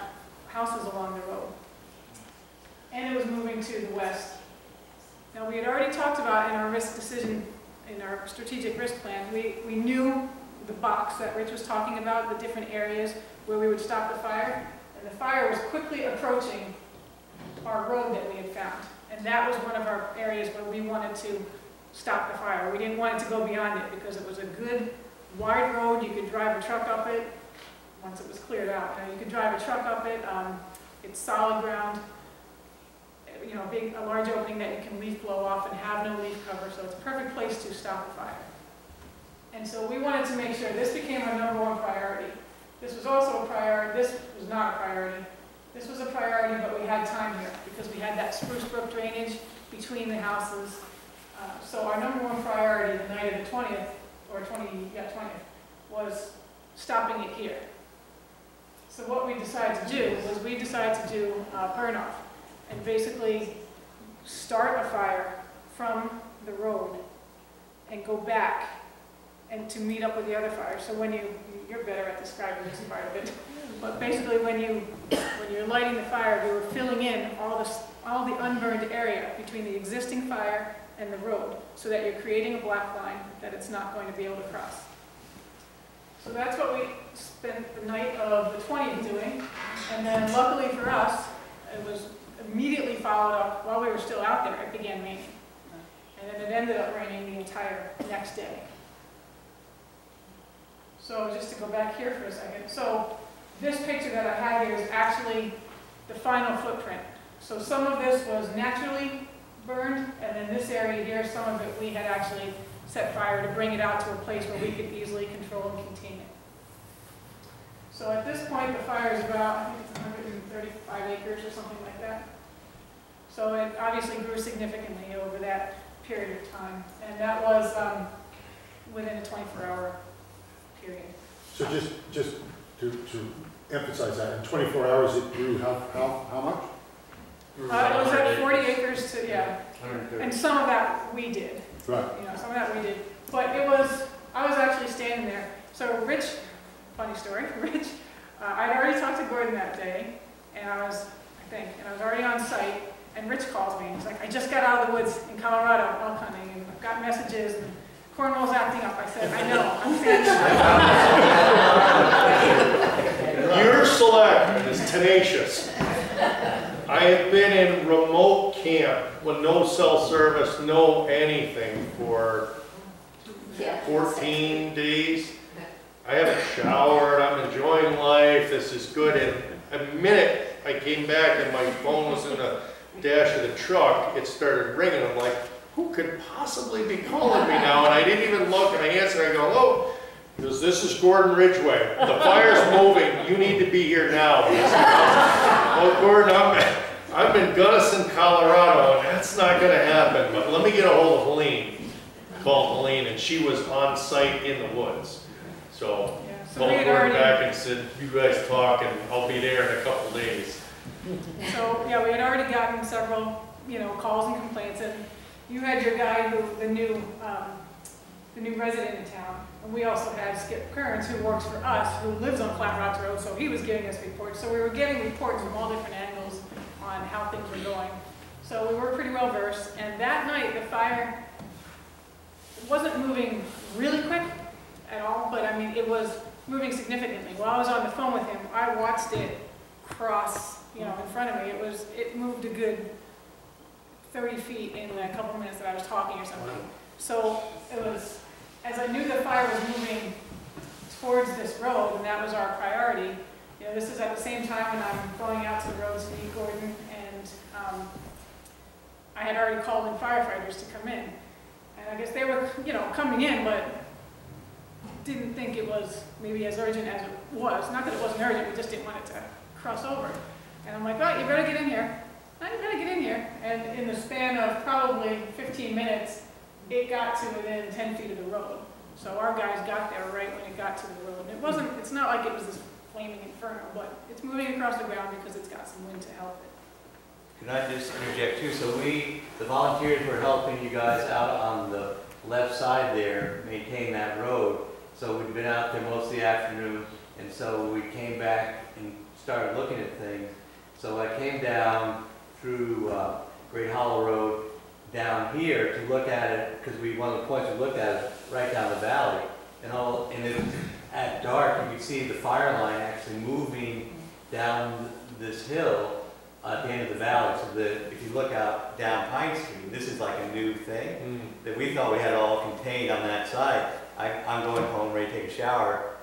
houses along the road. And it was moving to the west. Now, we had already talked about in our risk decision, in our strategic risk plan, we knew the box that Rich was talking about, the different areas where we would stop the fire. And the fire was quickly approaching our road that we had found. And that was one of our areas where we wanted to stop the fire. We didn't want it to go beyond it because it was a good wide road. You could drive a truck up it once it was cleared out. Now, you could drive a truck up it. It's solid ground. You know, a large opening that you can leaf blow off and have no leaf cover. So it's a perfect place to stop the fire. And so we wanted to make sure this became our #1 priority. This was also a priority. This was not a priority. This was a priority, but we had time here because we had that Spruce Brook drainage between the houses. So our #1 priority the night of the 20th, or 20th, was stopping it here. So what we decided to do was we decided to do burn off and basically start a fire from the road and go back and to meet up with the other fires. So when you're better at describing this part of it, but basically when you're lighting the fire, we were filling in all the unburned area between the existing fire and the road so that you're creating a black line that it's not going to be able to cross. So that's what we spent the night of the 20th doing. And then luckily for us, it was immediately followed up while we were still out there, it began raining. And then it ended up raining the entire next day. So just to go back here for a second. So this picture that I have here is actually the final footprint. So some of this was naturally burned, and then this area here, some of it we had actually set fire to bring it out to a place where we could easily control and contain it. So at this point, the fire is about, I think it's 135 acres or something like that. So it obviously grew significantly over that period of time, and that was within a 24-hour period. So just to emphasize that, in 24 hours it grew how much? It was at 40 acres to, yeah, 130. and some of that we did. Right. You know, some of that we did. But it was, I was actually standing there. So Rich, funny story, Rich, I'd already talked to Gordon that day, and I was already on site, and Rich calls me, and he's like, I just got out of the woods in Colorado elk hunting, and I've got messages, and Cornwall's acting up. I said, I know, I'm standing. Your selection is tenacious. I have been in remote camp with no cell service, no anything for 14 days. I haven't showered, I'm enjoying life, this is good. And a minute I came back and my phone was in the dash of the truck, it started ringing. I'm like, who could possibly be calling me now? And I didn't even look, and I answered, I go, hello. He goes, this is Gordon Ridgway. The fire's moving, you need to be here now. Well, Gordon, I'm in Gunnison, Colorado, and that's not gonna happen, but let me get a hold of Helene. I called Helene, and she was on site in the woods. So, Yeah, so called we had Gordon already, back and said, you guys talk, and I'll be there in a couple days. so yeah, we had already gotten several, you know, calls and complaints, and you had your guy who, the new resident in town, and we also had Skip Kearns, who works for us, who lives on Flat Rocks Road, so he was giving us reports. So we were getting reports from all different angles on how things were going. So we were pretty well versed, and that night the fire wasn't moving really quick at all, but I mean, it was moving significantly. While I was on the phone with him, I watched it cross, you know, in front of me. It moved a good 30 feet in a couple of minutes that I was talking or something. So it was, as I knew the fire was moving towards this road, and that was our priority. You know, this is at the same time when I'm going out to the roads to meet Gordon, and I had already called in firefighters to come in. And I guess they were, you know, coming in, but didn't think it was maybe as urgent as it was. Not that it wasn't urgent, we just didn't want it to cross over. And I'm like, well, you better get in here. You better get in here. And in the span of probably 15 minutes, it got to within 10 feet of the road. So our guys got there right when it got to the road. And it's not like it was this flaming inferno, but it's moving across the ground because it's got some wind to help it. Can I just interject too? So the volunteers were helping you guys out on the left side there, maintain that road. So we'd been out there most of the afternoon, and so we came back and started looking at things. So I came down through Great Hollow Road down here to look at it, because one of the points we looked at is right down the valley. And at dark, you could see the fire line actually moving down this hill at the end of the valley. So that if you look out down Pine Street, this is like a new thing that we thought we had all contained on that side. I'm going home, ready to take a shower,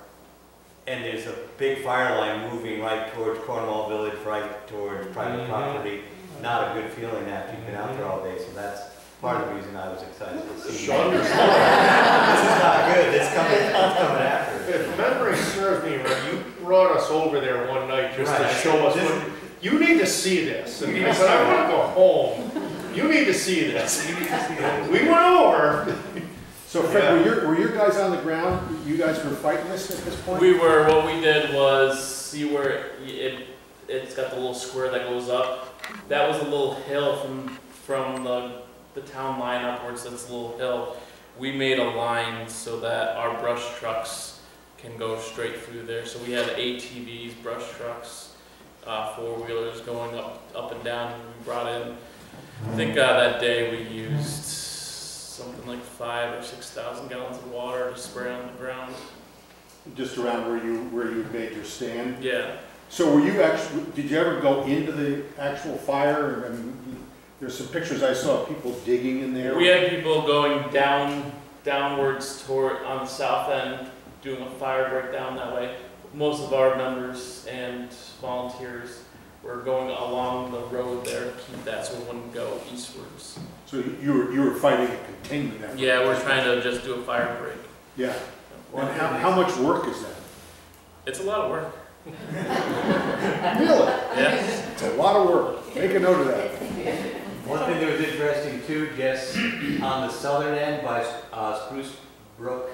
and there's a big fire line moving right towards Cornwall Village, right towards private property. Not a good feeling after you've been out there all day, so that's part of the reason I was excited to see. Sean, This is not good, it's coming after. if memory serves me right, you brought us over there one night just to show us what, you need to see this. And I said, I want to go home. You need to see this. We went over. So Fred, were your guys on the ground? You guys were fighting this at this point? We were. What we did was see where it's got the little square that goes up. That was a little hill from the town line upwards. That's a little hill. We made a line so that our brush trucks can go straight through there. So we had ATVs, brush trucks, four-wheelers going up and down. And we brought in, I think that day we used something like 5,000 or 6,000 gallons of water to spray on the ground. Just around where you made your stand? Yeah. So did you ever go into the actual fire? I mean, there's some pictures I saw of people digging in there. We had people going downwards on the south end, doing a fire breakdown that way. Most of our members and volunteers we're going along the road there to keep that so it wouldn't go eastwards. So you were fighting a containment effort? Yeah, we're trying to just do a fire break. Yeah. And how much work is that? It's a lot of work. Really? Yeah. It's a lot of work. Make a note of that. One thing that was interesting too, just on the southern end by Spruce Brook,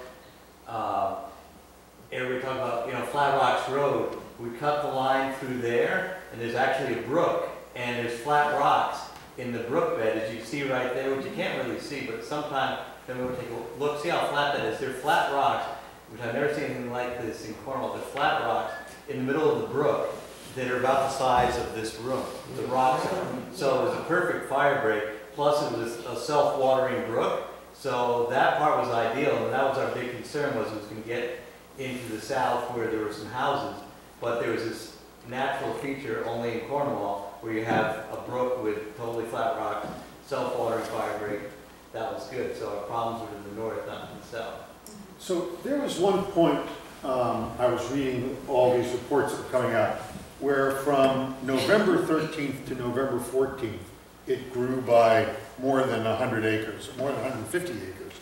everybody talking about, you know, Flat Rocks Road. We cut the line through there, and there's actually a brook, and there's flat rocks in the brook bed, as you can see right there, which you can't really see, but sometime, then we'll take a look, see how flat that is. They're flat rocks, which I've never seen anything like this in Cornwall. They're flat rocks in the middle of the brook that are about the size of this room. The rocks are. So it was a perfect fire break, plus it was a self-watering brook, so that part was ideal, and that was our big concern, was it was going to get into the south where there were some houses, but there was this natural feature only in Cornwall where you have a brook with totally flat rocks, self-watering fire break. That was good. So our problems were to the north, not to the south. So there was one point, I was reading all these reports that were coming out, where from November 13th to November 14th, it grew by more than 100 acres, more than 150 acres.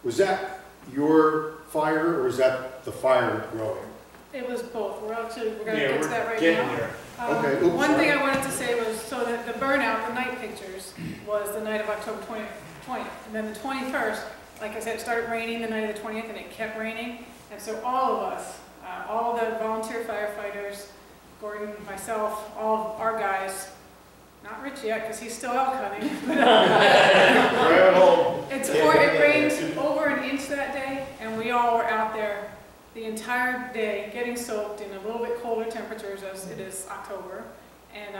Was that your fire, or was that the fire growing? It was both. We're going to get Yeah, to that we're right getting now. there. Okay, oops, One thing sorry. I wanted to say was, so that the burnout, the night pictures, was the night of October 20th. And then the 21st, like I said, it started raining the night of the 20th, and it kept raining. And so all of us, all the volunteer firefighters, Gordon, myself, all of our guys, not Rich yet, because he's still elk hunting, but Drive it home. it rained over an inch that day, and we all were out there the entire day getting soaked in a little bit colder temperatures as it is October. And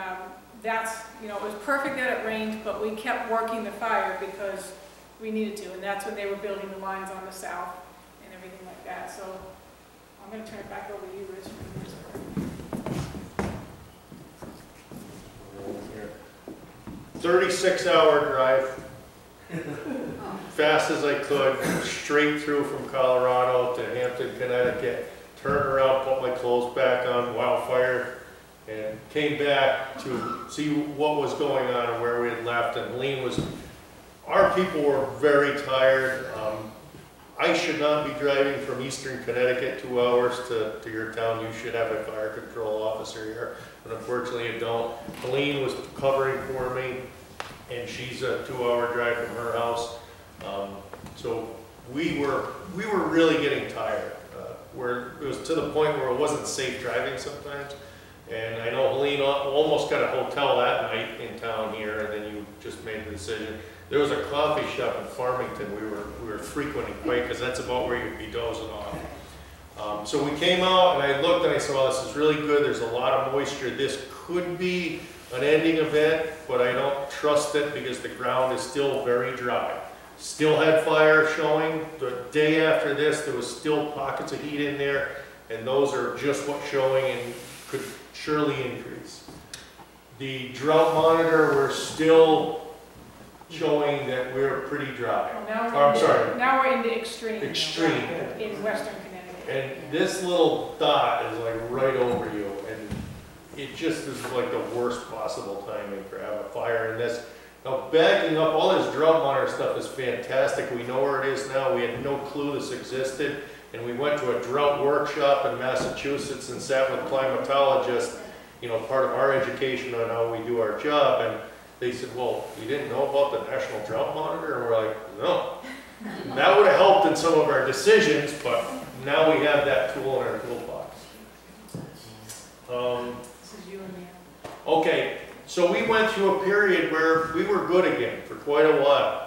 that's, you know, it was perfect that it rained, but we kept working the fire because we needed to, and that's when they were building the lines on the south and everything like that. So I'm going to turn it back over to you, Rich. 36-hour drive, fast as I could, straight through from Colorado to Hampton, Connecticut, turned around, put my clothes back on, wildfire, and came back to see what was going on and where we had left. And Helene was, our people were very tired. I should not be driving from eastern Connecticut 2 hours to your town. You should have a fire control officer here, but unfortunately you don't. Helene was covering for me, and she's a 2-hour drive from her house. So we were really getting tired. Where it was to the point where it wasn't safe driving sometimes. And I know Helene almost got a hotel that night in town here, and then you just made the decision. There was a coffee shop in Farmington we were frequenting quite, because that's about where you'd be dozing off. So we came out, and I looked and I said, well, this is really good. There's a lot of moisture. This could be an ending event, but I don't trust it because the ground is still very dry. Still had fire showing. The day after this, there was still pockets of heat in there, and those are just what's showing and could surely increase. The drought monitor, we're still showing that we're pretty dry. Well, now we're into extreme. Extreme. In western Connecticut. And this little dot is like right over you, and it just is like the worst possible timing for having a fire in this. Now, backing up, all this drought monitor stuff is fantastic. We know where it is now. We had no clue this existed. And we went to a drought workshop in Massachusetts and sat with climatologists, you know, part of our education on how we do our job. And they said, well, you didn't know about the National Drought Monitor? And we're like, no. That would have helped in some of our decisions, but now we have that tool in our toolbox. This is you and me. Okay, so we went through a period where we were good again for quite a while.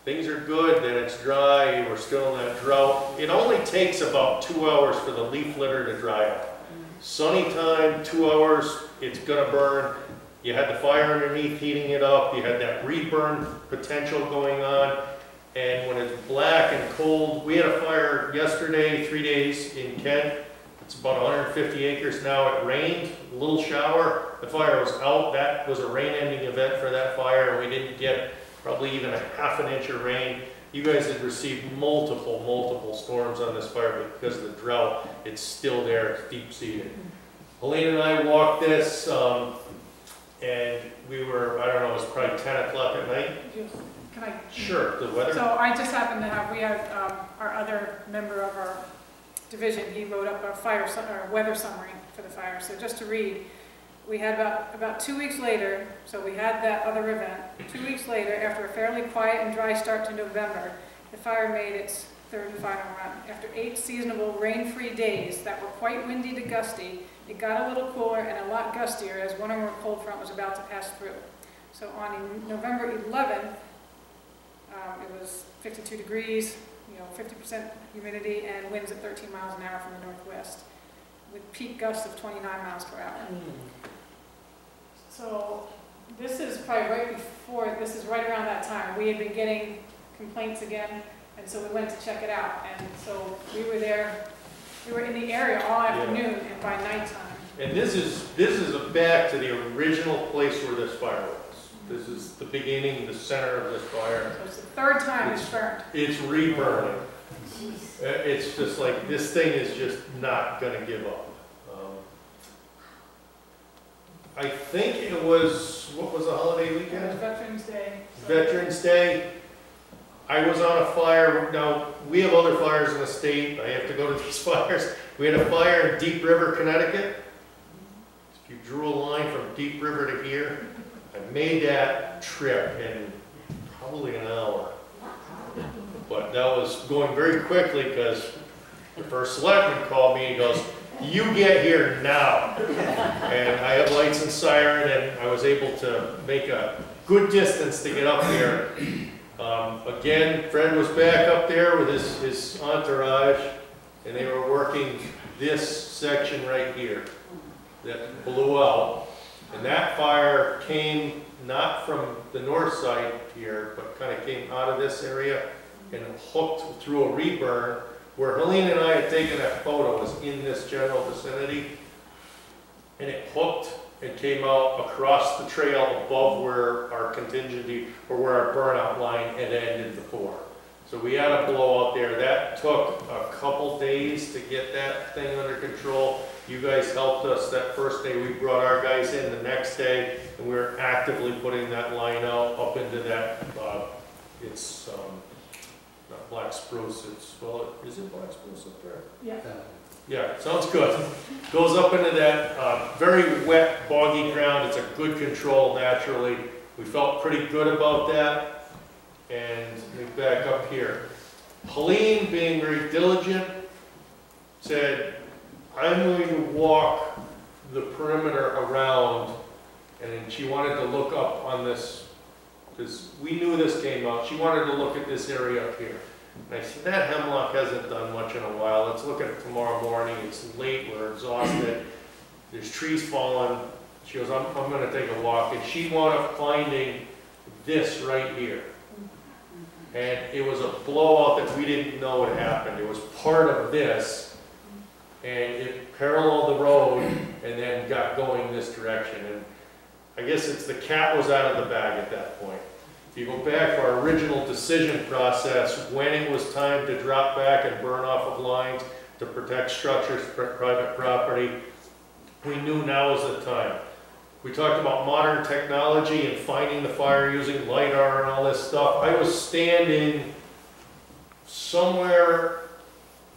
Things are good, then it's dry, we're still in that drought. It only takes about 2 hours for the leaf litter to dry up. Sunny time, 2 hours, it's gonna burn. You had the fire underneath heating it up, you had that reburn potential going on. And when it's black and cold, we had a fire yesterday, 3 days in Kent. It's about 150 acres now. It rained, a little shower. The fire was out. That was a rain-ending event for that fire, and we didn't get probably even a ½ an inch of rain. You guys had received multiple storms on this fire, but because of the drought, it's still there, it's deep-seated. Helene and I walked this. and we were, I don't know, it was probably 10 o'clock at night. Can I? Sure, the weather. So I just happened to have, we had our other member of our division, he wrote up our weather summary for the fire. So just to read, we had about 2 weeks later, so we had that other event. 2 weeks later, after a fairly quiet and dry start to November, the fire made its third and final run. After 8 seasonable rain-free days that were quite windy to gusty, it got a little cooler and a lot gustier as one or more cold front was about to pass through. So on November 11th, it was 52 degrees, 50% humidity, and winds at 13 miles an hour from the northwest, with peak gusts of 29 miles per hour. So this is probably this is right around that time. We had been getting complaints again, and so we went to check it out. And so we were there, we were in the area all afternoon and by nighttime. And this is back to the original place where this fire was. This is the beginning, the center of this fire. So it's the third time it's burned. It's reburning. It's just like, this thing is just not gonna give up. I think it was, what was the holiday It was weekend? Veterans Day. Veterans Day. I was on a fire. Now, we have other fires in the state. I have to go to these fires. We had a fire in Deep River, Connecticut. If you drew a line from Deep River to here, I made that trip in probably an hour. But that was going very quickly because the first selectman called me and goes, "You get here now." And I have lights and siren, and I was able to make a good distance to get up there. Again, Fred was back up there with his entourage, and they were working this section right here that blew out. And that fire came not from the north side here, but kind of came out of this area and hooked through a reburn. Where Helene and I had taken that photo was in this general vicinity, and it hooked and came out across the trail above where our contingency, or where our burnout line had ended before. So we had a blowout there. That took a couple days to get that thing under control. You guys helped us that first day. We brought our guys in the next day, and we were actively putting that line out up into that, it's not black spruce, is it black spruce up there? Yeah. Yeah, sounds good. Goes up into that very wet, boggy ground. It's a good control naturally. We felt pretty good about that. And we back up here. Helene, being very diligent, said, "I'm going to walk the perimeter around," and then she wanted to look up on this, because we knew this came out. She wanted to look at this area up here. And I said, "That hemlock hasn't done much in a while. Let's look at it tomorrow morning. It's late, we're exhausted. There's trees falling." She goes, I'm going to take a walk. And she wound up finding this right here. And it was a blowout that we didn't know had happened. It was part of this, and it paralleled the road and then got going this direction. And I guess it's the cat was out of the bag at that point. If you go back to our original decision process, when it was time to drop back and burn off of lines to protect structures, private property, we knew now was the time. We talked about modern technology and finding the fire using LiDAR and all this stuff. I was standing somewhere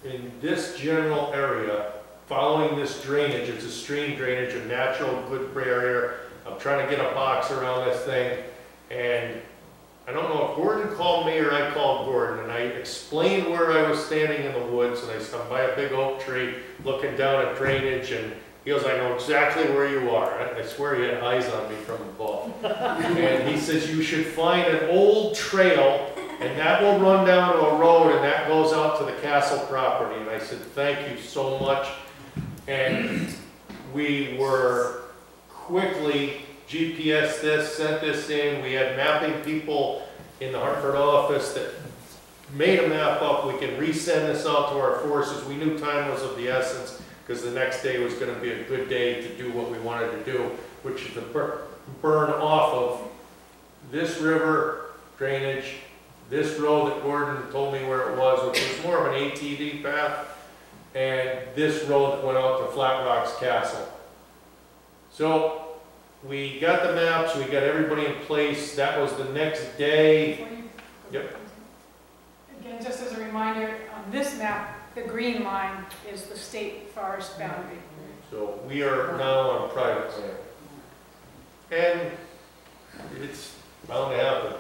in this general area following this drainage. It's a stream drainage, a natural good barrier. I'm trying to get a box around this thing, and I don't know if Gordon called me or I called Gordon, and I explained where I was standing in the woods, and I was by a big oak tree looking down at drainage, and he goes, "I know exactly where you are." I swear he had eyes on me from above. And he says, "You should find an old trail, and that will run down to a road, and that goes out to the castle property." And I said, "Thank you so much." And we were quickly GPS this, sent this in. We had mapping people in the Hartford office that made a map up. We can resend this out to our forces. We knew time was of the essence, because the next day was going to be a good day to do what we wanted to do, which is to burn off of this river drainage, this road that Gordon told me where it was, which was more of an ATV path, and this road that went out to Flat Rock's Castle. So we got the maps, we got everybody in place. That was the next day. Before you- Yep. Again, just as a reminder, on this map, the green line is the state forest boundary. So we are now on private land. And it's bound to happen.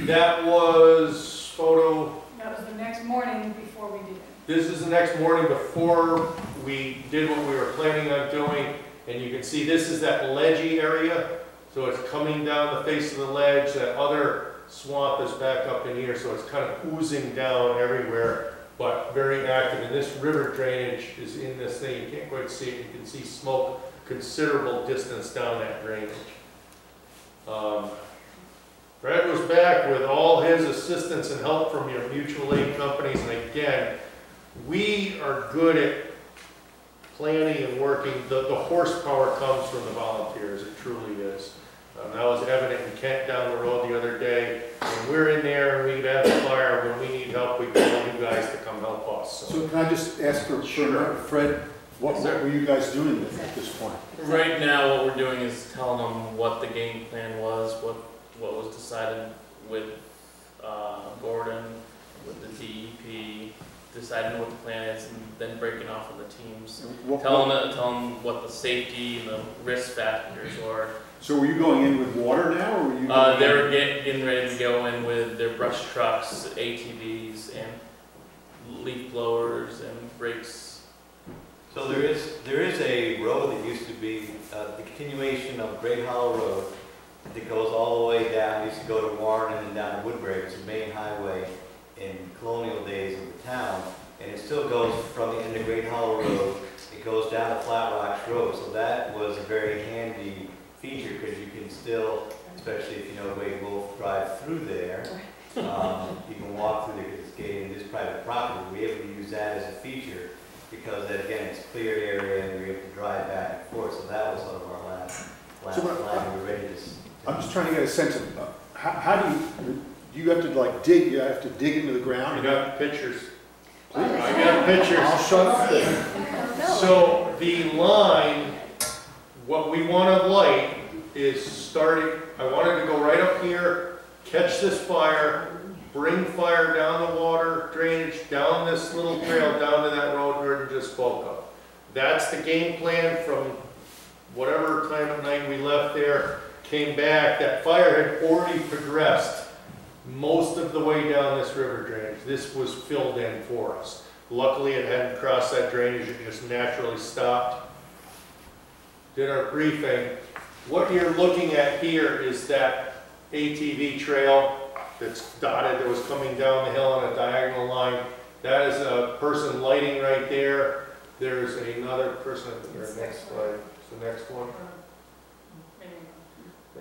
That was photo, That was the next morning before we did it. this is the next morning before we did what we were planning on doing. And you can see this is that ledgy area. So it's coming down the face of the ledge. That other swamp is back up in here. So it's kind of oozing down everywhere, but very active. And this river drainage is in this thing. You can't quite see it. You can see smoke considerable distance down that drainage. Brad was back with all his assistance and help from your mutual aid companies. And again, we are good at planning and working. The horsepower comes from the volunteers. It truly is. That was evident in Kent down the road the other day. When we're in there and we'd have a fire, when we need help, we call you guys to come help us. So can I just ask for Sure. Fred, what were you guys doing at this point? Right now, what we're doing is telling them what the game plan was, what was decided with Gordon, with the DEP, deciding what the plan is, and then breaking off of the teams. Telling them what the safety and the risk factors are. So were you going in with water now, or were you? They were getting ready to go in with their brush trucks, ATVs, and leaf blowers and brakes. So there is a road that used to be the continuation of Great Hollow Road that goes all the way down, used to go to Warren and then down to Woodbury. It's the main highway in colonial days of the town, and it still goes from the end of Great Hollow Road. It goes down to Flat Rocks Road, so that was a very handy feature because you can still, especially if you know the way you will drive through there, you can walk through there because it's gated and it is private property. We're able to use that as a feature because that again it's cleared area and you're able to drive back and forth. So that was sort of our last line. We're ready to. I'm just trying to get a sense of how do you have to like dig? You have to dig into the ground. I got pictures. Please. I got pictures. I'll shut up. So the line, what we want to light is starting, I wanted to go right up here, catch this fire, bring fire down the water drainage, down this little trail, down to that road Gordon just spoke of. That's the game plan from whatever time of night we left there, came back, that fire had already progressed most of the way down this river drainage. This was filled in for us. Luckily it hadn't crossed that drainage, it just naturally stopped. Did our briefing. What you're looking at here is that ATV trail that's dotted that was coming down the hill on a diagonal line. That is a person lighting right there. There's another person at the next slide. It's the next one.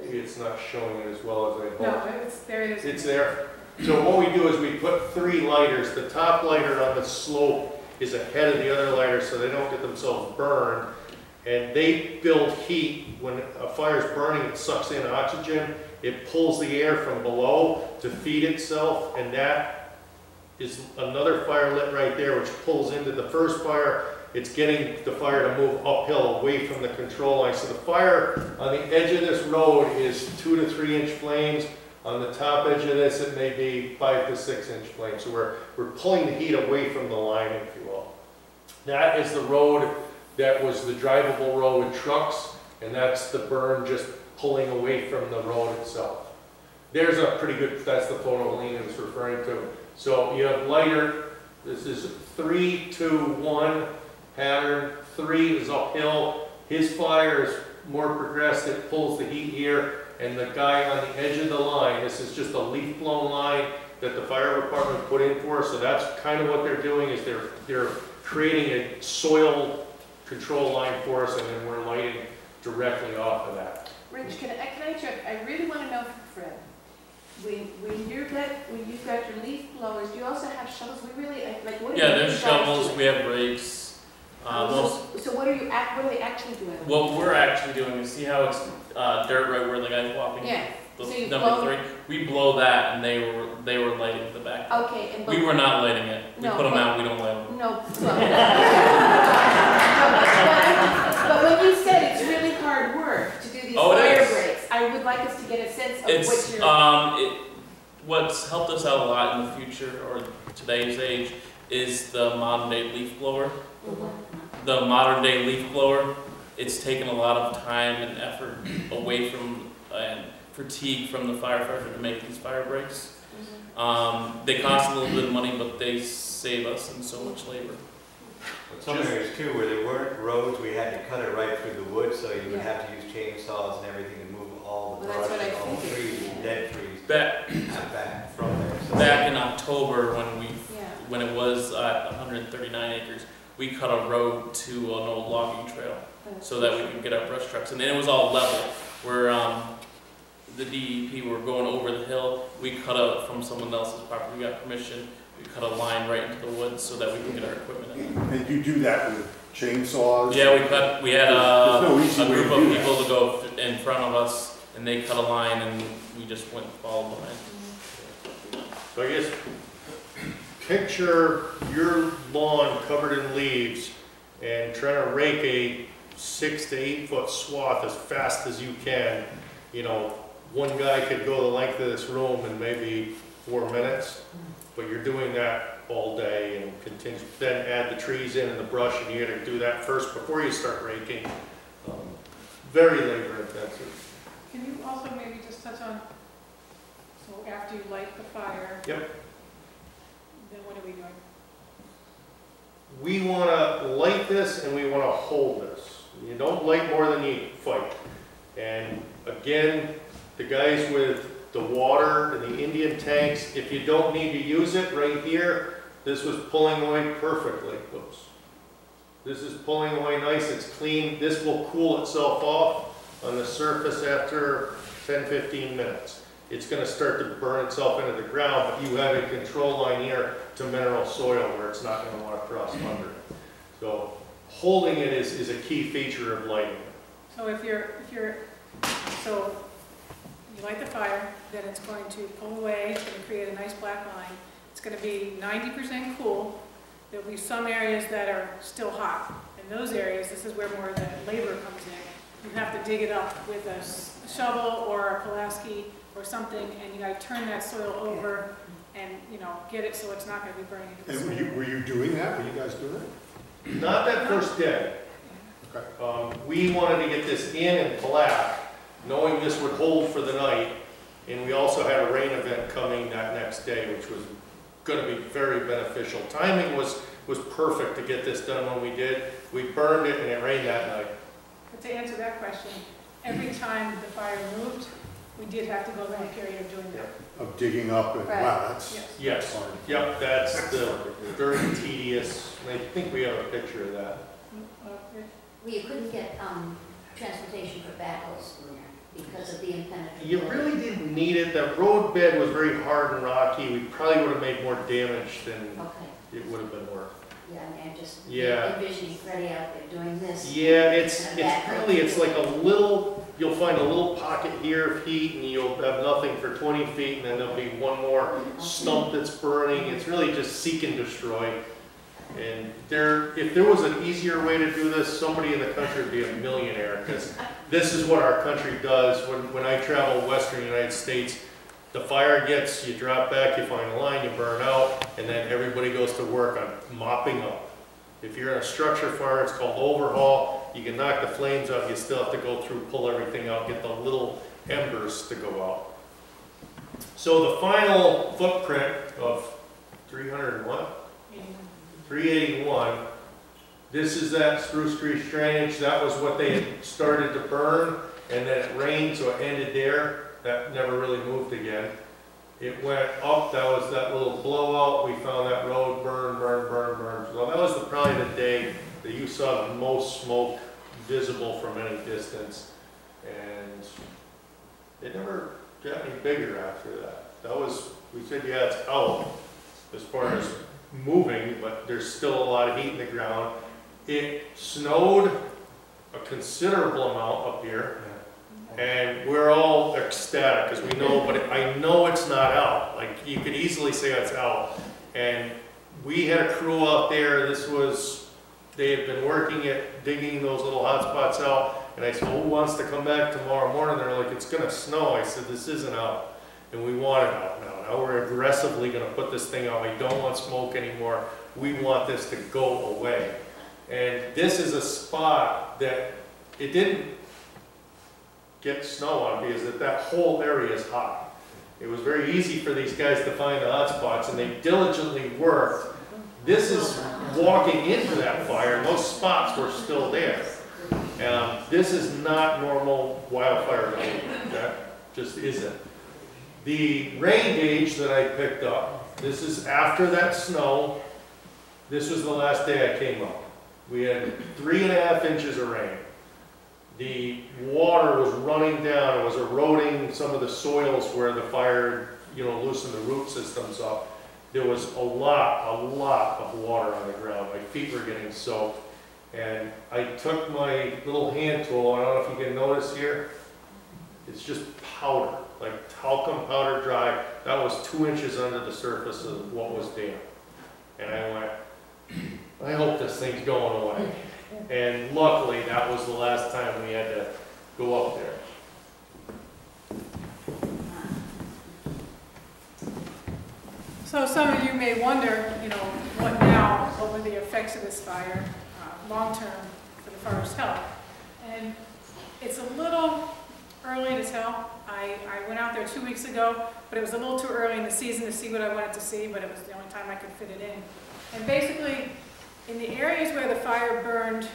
Maybe it's not showing it as well as I hope. No, there it is. It's there. So what we do is we put 3 lighters. The top lighter on the slope is ahead of the other lighters so they don't get themselves burned. And they build heat. When a fire is burning, it sucks in oxygen. It pulls the air from below to feed itself, and that is another fire lit right there, which pulls into the first fire. It's getting the fire to move uphill away from the control line. So the fire on the edge of this road is 2 to 3 inch flames. On the top edge of this, it may be 5 to 6 inch flames. So we're pulling the heat away from the line, if you will. That is the road that was the drivable road with trucks, and that's the burn just pulling away from the road itself. There's a pretty good, that's the photo Helene was referring to. So you have lighter, this is 3, 2, 1 pattern. 3 is uphill. His fire is more progressed, it pulls the heat here, and the guy on the edge of the line, this is just a leaf blown line that the fire department put in for us. So that's kind of what they're doing, is they're creating a soil control line for us, and then we're lighting directly off of that. Rich, can I check? I really want to know from Fred. When you've got your leaf blowers, do you also have shovels? We really like what? Yeah, there's shovels. We have rakes. So what are they actually doing? What we're actually doing is, see how it's dirt right where the guy's walking. Yeah. The So you number blow- 3. We blow that, and they were lighting the back. Okay. And We were not lighting it. We No, put them but- out. We don't light them. No. But when you said it's really hard work, sense of It's, what you're? what's helped us out a lot in the future, or today's age, is the modern day leaf blower. The modern day leaf blower, it's taken a lot of time and effort away from, and fatigue from the firefighter to make these fire breaks. They cost a little bit of money, but they save us in so much labor. Some areas too, where there weren't roads, we had to cut it right through the woods, so you would have to use chainsaws and everything to move all the Well, that's brush, what I all the figured. trees, and dead trees Back from there. So back in October when Yeah. when it was at 139 acres, we cut a road to an old logging trail so that we could get our brush trucks. And then it was all level. Where the DEP were going over the hill, we cut out from someone else's property. We got permission. We cut a line right into the woods so that we can get our equipment in. And you do that with chainsaws? Yeah, we had There's no easy a way group to of do that. people to go in front of us, and they cut a line, and we just went and followed the line. So I guess, picture your lawn covered in leaves and trying to rake a 6 to 8 foot swath as fast as you can. You know, one guy could go the length of this room in maybe 4 minutes, but you're doing that all day and continue, then add the trees in and the brush, and you gotta do that first before you start raking. Very labor intensive. Can you also maybe just touch on, so after you light the fire? Yep. Then what are we doing? We want to light this and we want to hold this. You don't light more than you fight. And again, the guys with the water and the Indian tanks, if you don't need to use it right here, this was pulling away perfectly. Whoops. This is pulling away nice, it's clean. This will cool itself off on the surface after 10-15 minutes. It's going to start to burn itself into the ground, but you have a control line here to mineral soil where it's not going to want to cross under it. So holding it is a key feature of lighting. So so you light the fire, then it's going to pull away, it's going to create a nice black line. It's going to be 90% cool. There'll be some areas that are still hot. In those areas, this is where more of the labor comes in. You have to dig it up with a shovel or a Pulaski or something, and you got to turn that soil over and, you know, get it so it's not going to be burning into the soil. And were you doing that? Were you guys doing that? Not that first day. Okay. We wanted to get this in and black, knowing this would hold for the night. And we also had a rain event coming that next day, which was going to be very beneficial. Timing was perfect to get this done when we did. We burned it and it rained that night. But to answer that question, every time the fire moved, we did have to go through a period of doing that. Of digging up and, Right. wow, that's Yes. Yes. hard. Yep, that's the very tedious. I think we have a picture of that. Well, you couldn't get transportation for backhoes in there because of the impenetrable. You really didn't need it. The road bed was very hard and rocky. We probably would have made more damage than Okay, it would have been worth. yeah, and just Yeah. envisioning Freddie out there doing this. Yeah, it's And a backhoe. it's like a little, you'll find a little pocket here of heat and you'll have nothing for 20 feet and then there'll be one more stump that's burning. It's really just seek and destroy. And if there was an easier way to do this, somebody in the country would be a millionaire, because this is what our country does. When I travel western United States, the fire gets, you drop back, you find a line, you burn out, and then everybody goes to work on mopping up. If you're in a structure fire, it's called overhaul. You can knock the flames out, you still have to go through, pull everything out, get the little embers to go out. So the final footprint of 300 and what? 381. This is that spruce tree drainage. That was what they had started to burn, and then it rained, so it ended there. That never really moved again. It went up. That was that little blowout. We found that road burn. So that was probably the day that you saw the most smoke visible from any distance, and it never got any bigger after that. That was, we said, yeah, it's out as far as moving, but there's still a lot of heat in the ground. It snowed a considerable amount up here, and we're all ecstatic because we know, but I know it's not out. Like, you could easily say it's out. And we had a crew out there. They had been working at digging those little hot spots out. And I said, well, who wants to come back tomorrow morning? They're like, it's gonna snow. I said, this isn't out. And we want it out now. Now we're aggressively gonna put this thing out. We don't want smoke anymore. We want this to go away. And this is a spot that it didn't get snow on because that whole area is hot. It was very easy for these guys to find the hot spots, and they diligently worked. This is walking into that fire, and those spots were still there. This is not normal wildfire rate. That just isn't. The rain gauge that I picked up, this is after that snow. This was the last day I came up. We had 3.5 inches of rain. The water was running down. It was eroding some of the soils where the fire, loosened the root systems up. There was a lot of water on the ground. My feet were getting soaked. And I took my little hand tool, I don't know if you can notice here, it's just powder, like talcum powder dry. That was 2 inches under the surface of what was damp. And I went, I hope this thing's going away. And luckily, that was the last time we had to go up there. So some of you may wonder, what now? What were the effects of this fire long-term for the farmer's health? And it's a little early to tell. I went out there 2 weeks ago, but it was a little too early in the season to see what I wanted to see, but it was the only time I could fit it in. And basically, in the areas where the fire burned,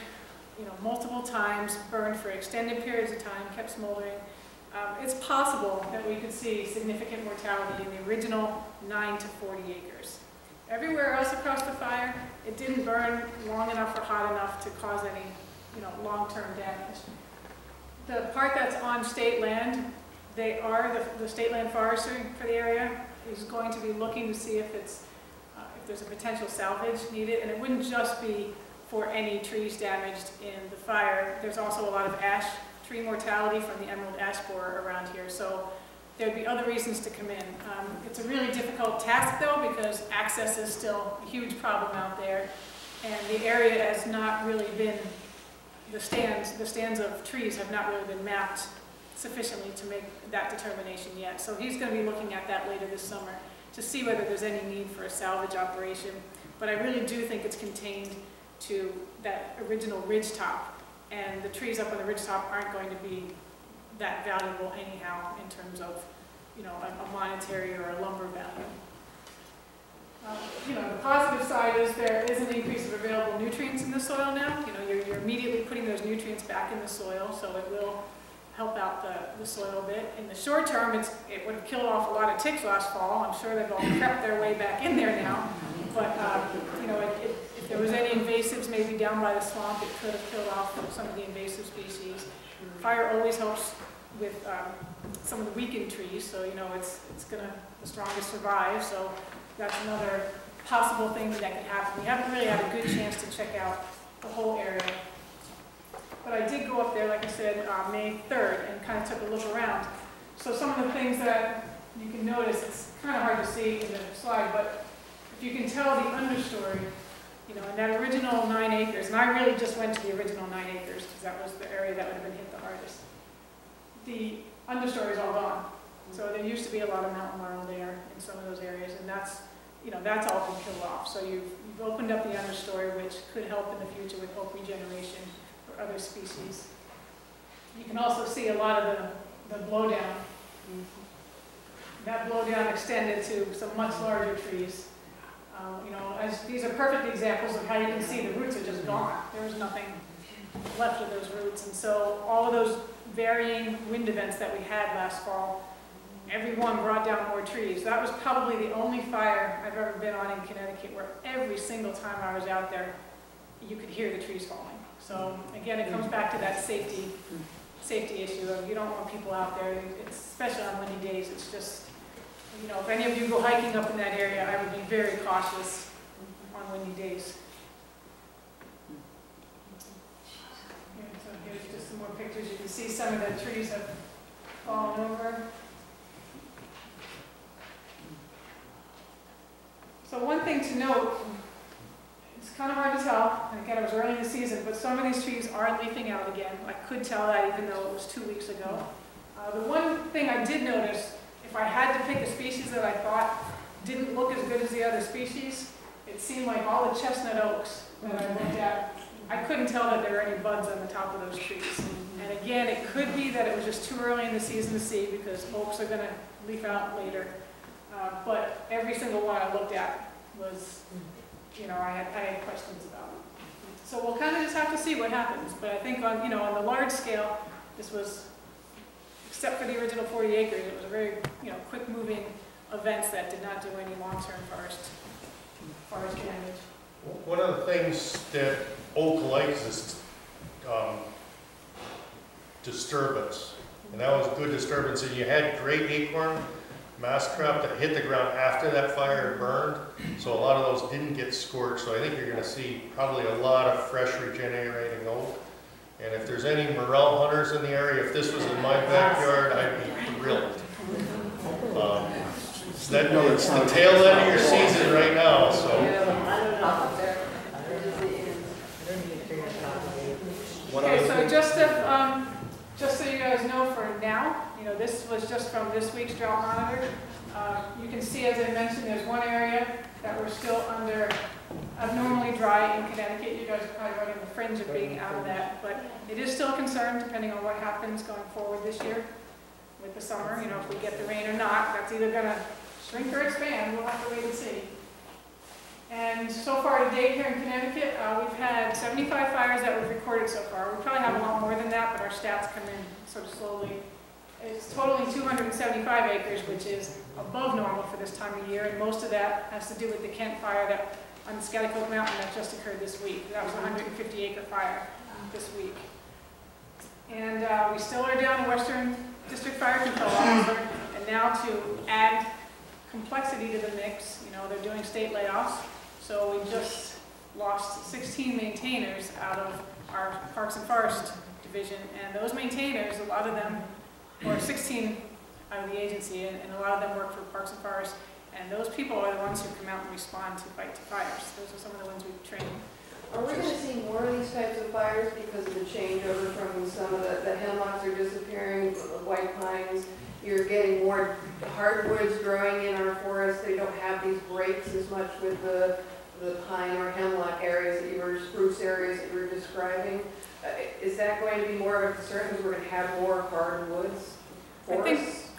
multiple times, burned for extended periods of time, kept smoldering, it's possible that we could see significant mortality in the original 9 to 40 acres. Everywhere else across the fire, it didn't burn long enough or hot enough to cause any, long-term damage. The part that's on state land, they are, the state land forestry for the area is going to be looking to see if there's a potential salvage needed, and it wouldn't just be for any trees damaged in the fire. There's also a lot of ash tree mortality from the emerald ash borer around here, so there'd be other reasons to come in. It's a really difficult task though, because access is still a huge problem out there, and the area has not really been, the stands of trees have not really been mapped sufficiently to make that determination yet. So he's going to be looking at that later this summer to see whether there's any need for a salvage operation. But I really do think it's contained to that original ridge top, and the trees up on the ridge top aren't going to be that valuable anyhow in terms of, a monetary or a lumber value. The positive side is there is an increase of available nutrients in the soil now. You're immediately putting those nutrients back in the soil, so it will help out the soil a bit. In the short term, it would have killed off a lot of ticks last fall. I'm sure they've all crept their way back in there now. But, if there was any invasives maybe down by the swamp, it could have killed off some of the invasive species. Fire always helps with some of the weakened trees, so the strongest survive, so that's another possible thing that could happen. We haven't really had a good chance to check out the whole area. But I did go up there, like I said, May 3rd, and kind of took a look around. So some of the things that you can notice, it's kind of hard to see in the slide, but if you can tell the understory, in that original 9 acres, and I really just went to the original 9 acres because that was the area that would have been hit the hardest. The understory is all gone. So there used to be a lot of mountain laurel there in some of those areas, and that's all been killed off. So you've opened up the understory, which could help in the future with oak regeneration for other species. You can also see a lot of the blowdown. That blowdown extended to some much larger trees. These are perfect examples of how you can see the roots are just gone. There was nothing left of those roots. And so all of those varying wind events that we had last fall, every one brought down more trees. That was probably the only fire I've ever been on in Connecticut where every single time I was out there, you could hear the trees falling. So again, it comes back to that safety issue of you don't want people out there, especially on windy days. It's just, if any of you go hiking up in that area, I would be very cautious on windy days. So here's just some more pictures. You can see some of the trees have fallen over. So one thing to note, it's kind of hard to tell, and again, it was early in the season, but some of these trees are leafing out again. I could tell that even though it was 2 weeks ago. The one thing I did notice, if I had to pick a species that I thought didn't look as good as the other species, it seemed like all the chestnut oaks that I looked at, I couldn't tell that there were any buds on the top of those trees. And again, it could be that it was just too early in the season to see because oaks are going to leaf out later. But every single one I looked at was, I had questions about it. So we'll kind of just have to see what happens. But I think on, on the large scale, this was, except for the original 40 acres, it was a very, quick moving events that did not do any long-term forest damage. One of the things that oak likes is disturbance, and that was good disturbance. And you had great acorn mass crop that hit the ground after that fire had burned, so a lot of those didn't get scorched. So I think you're going to see probably a lot of fresh regenerating oak. And if there's any morel hunters in the area, if this was in my backyard, I'd be thrilled. It's the tail end of your season right now, so. Okay, so just so you guys know for now, this was just from this week's drought monitor. You can see, as I mentioned, there's one area that we're still under abnormally dry in Connecticut. You guys are probably right on the fringe of being out of that, but it is still a concern depending on what happens going forward this year with the summer. If we get the rain or not, that's either going to shrink or expand. We'll have to wait and see. And so far to date here in Connecticut, we've had 75 fires that we've recorded so far. We probably have a lot more than that, but our stats come in sort of slowly. It's totaling 275 acres, which is above normal for this time of year, and most of that has to do with the Kent fire that on the Schaghticoke Mountain that just occurred this week. That was a 150-acre fire this week. And we still are down a Western District Fire Control Officer, and now to add complexity to the mix, they're doing state layoffs. So we just lost 16 maintainers out of our Parks and Forest division, and those maintainers, a lot of them, or 16 out of the agency, and a lot of them work for Parks and Forest, and those people are the ones who come out and respond to fight fires. Those are some of the ones we've trained. Are we going to see more of these types of fires because of the changeover from some of the hemlocks are disappearing, the white pines? You're getting more hardwoods growing in our forests. They don't have these breaks as much with the pine or hemlock areas that you were, spruce areas that you were describing. Is that going to be more of a concern because we're going to have more hardwoods?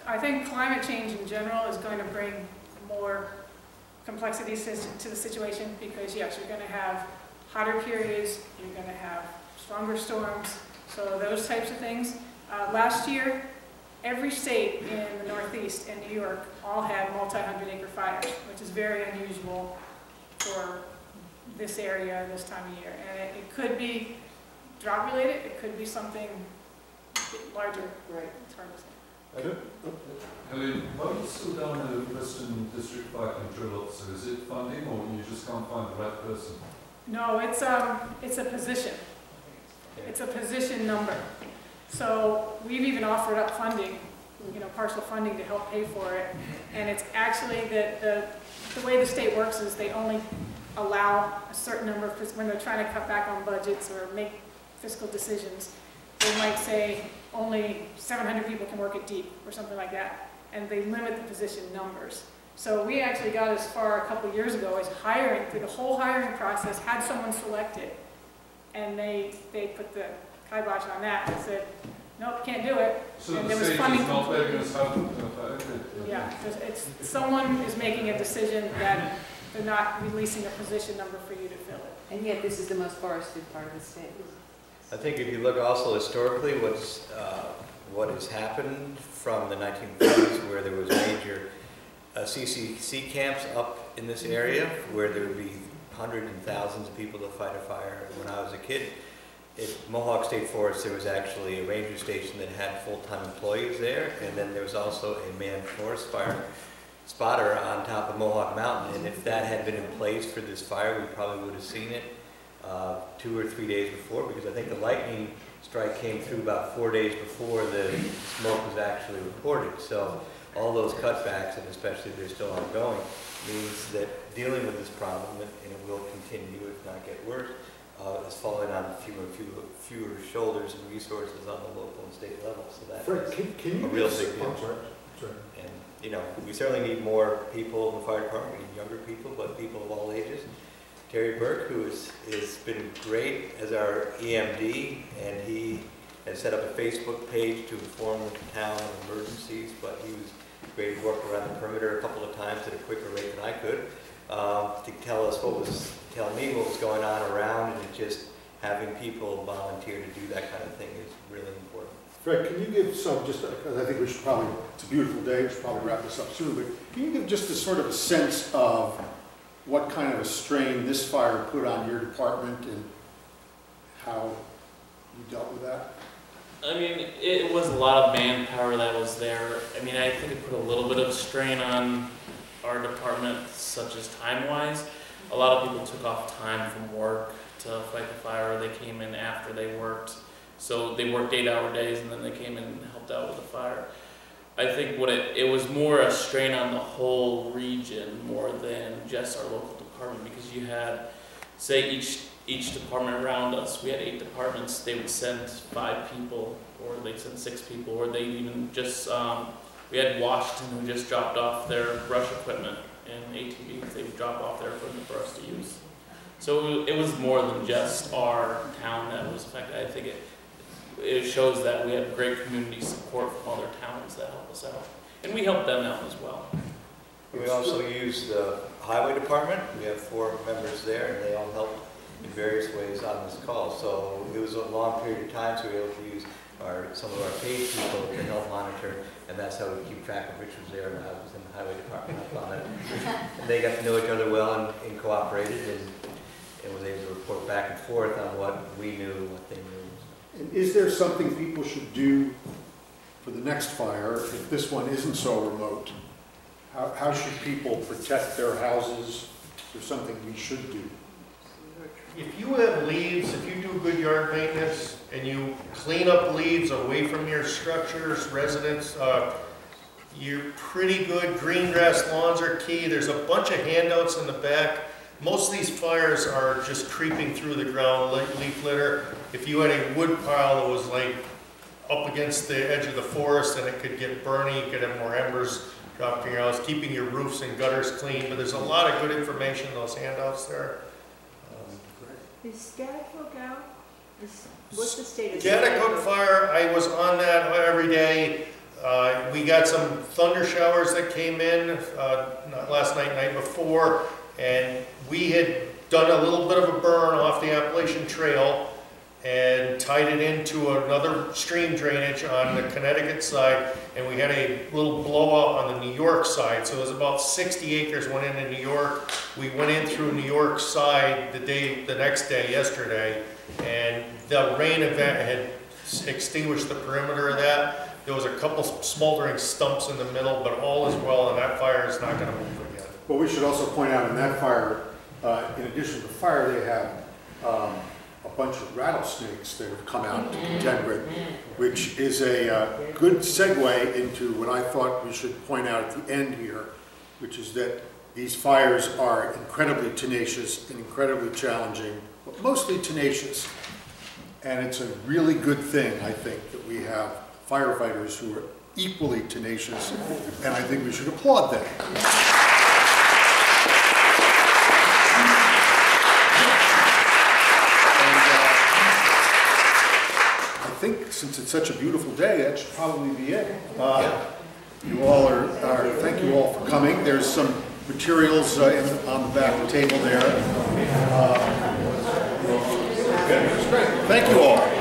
I think climate change in general is going to bring more complexities to the situation because, yes, you're going to have hotter periods, you're going to have stronger storms, so those types of things. Last year, every state in the Northeast and New York all had multi-hundred-acre fires, which is very unusual for this area this time of year. And it could be drought-related, it could be something larger. Right. It's hard to say. Helen, why do you still down the Western District Fire Control Officer? Is it funding or you just can't find the right person? No, it's a position. It's a position number. So we've even offered up funding, partial funding to help pay for it. And it's actually that the way the state works is they only allow a certain number of, when they're trying to cut back on budgets or make fiscal decisions, they might say only 700 people can work at deep or something like that. And they limit the position numbers. So we actually got as far a couple of years ago as hiring, through the whole hiring process, had someone selected. And they put the kibosh on that and said, nope, can't do it. So and the there was state funding is not completely. letting us have Yeah, someone is making a decision that they're not releasing a position number for you to fill it. And yet this is the most forested part of the state. I think if you look also historically, what has happened from the 1930s, where there was major CCC camps up in this area, where there would be hundreds and thousands of people to fight a fire. When I was a kid, at Mohawk State Forest, there was actually a ranger station that had full-time employees there, and then there was also a manned forest fire spotter on top of Mohawk Mountain. And if that had been in place for this fire, we probably would have seen it 2 or 3 days before, because I think the lightning strike came through about 4 days before the smoke was actually reported. So all those cutbacks, and especially they're still ongoing, means that dealing with this problem, and it will continue if not get worse, is falling on fewer shoulders and resources on the local and state level. So that Fred, can you a real give us- big deal. I'm sorry. And, you know, we certainly need more people in the fire department. We need younger people, but people of all ages. Terry Burke, who has been great as our EMD, and he has set up a Facebook page to inform the town of emergencies, but he was great to work around the perimeter a couple of times at a quicker rate than I could, to tell me what was going on around, and just having people volunteer to do that kind of thing is really important. Fred, can you give some, just because I think we should probably, it's a beautiful day, we should probably wrap this up soon, but can you give just a sort of a sense of what kind of a strain this fire put on your department and how you dealt with that? I mean, it was a lot of manpower that was there. I mean, I think it put a little bit of strain on our department, such as time-wise. A lot of people took off time from work to fight the fire. They came in after they worked. So they worked 8-hour days, and then they came in and helped out with the fire. I think it was more a strain on the whole region more than just our local department, because you had, say, each department around us, we had 8 departments, they would send 5 people, or they'd send 6 people, or they even just, we had Washington who just dropped off their brush equipment and ATVs, they would drop off their equipment for us to use. So it was more than just our town that was affected. I think it shows that we have great community support from other towns that help us out. And we help them out as well. We also use the highway department. We have 4 members there, and they all help in various ways on this call. So it was a long period of time, so we were able to use some of our paid people to help monitor, and that's how we keep track of which was there, and I was in the highway department on it. And they got to know each other well and cooperated, and was able to report back and forth on what we knew and what they knew. And is there something people should do for the next fire if this one isn't so remote? How should people protect their houses? Is there something we should do? If you have leaves, if you do good yard maintenance and you clean up leaves away from your structures, residents, you're pretty good. Green grass lawns are key. There's a bunch of handouts in the back. Most of these fires are just creeping through the ground, leaf litter. If you had a wood pile that was like up against the edge of the forest and it could get burning, you could have more embers dropped in your house, keeping your roofs and gutters clean. But there's a lot of good information in those handouts there. Is Scatic out? What's the state of Scatic fire, I was on that every day. We got some thunder showers that came in not last night, night before, and we had done a little bit of a burn off the Appalachian Trail and tied it into another stream drainage on the Connecticut side, and we had a little blowout on the New York side. So it was about 60 acres went into New York. We went in through New York side the next day, yesterday, and the rain event had extinguished the perimeter of that. There was a couple smoldering stumps in the middle, but all is well, and that fire is not going to move again. Well, we should also point out in that fire, in addition to the fire, they have a bunch of rattlesnakes that have come out to contend with, which is a good segue into what I thought we should point out at the end here, which is that these fires are incredibly tenacious and incredibly challenging, but mostly tenacious. And it's a really good thing, I think, that we have firefighters who are equally tenacious, and I think we should applaud them. I think since it's such a beautiful day, that should probably be it. You all thank you all for coming. There's some materials on the back table there. Thank you all.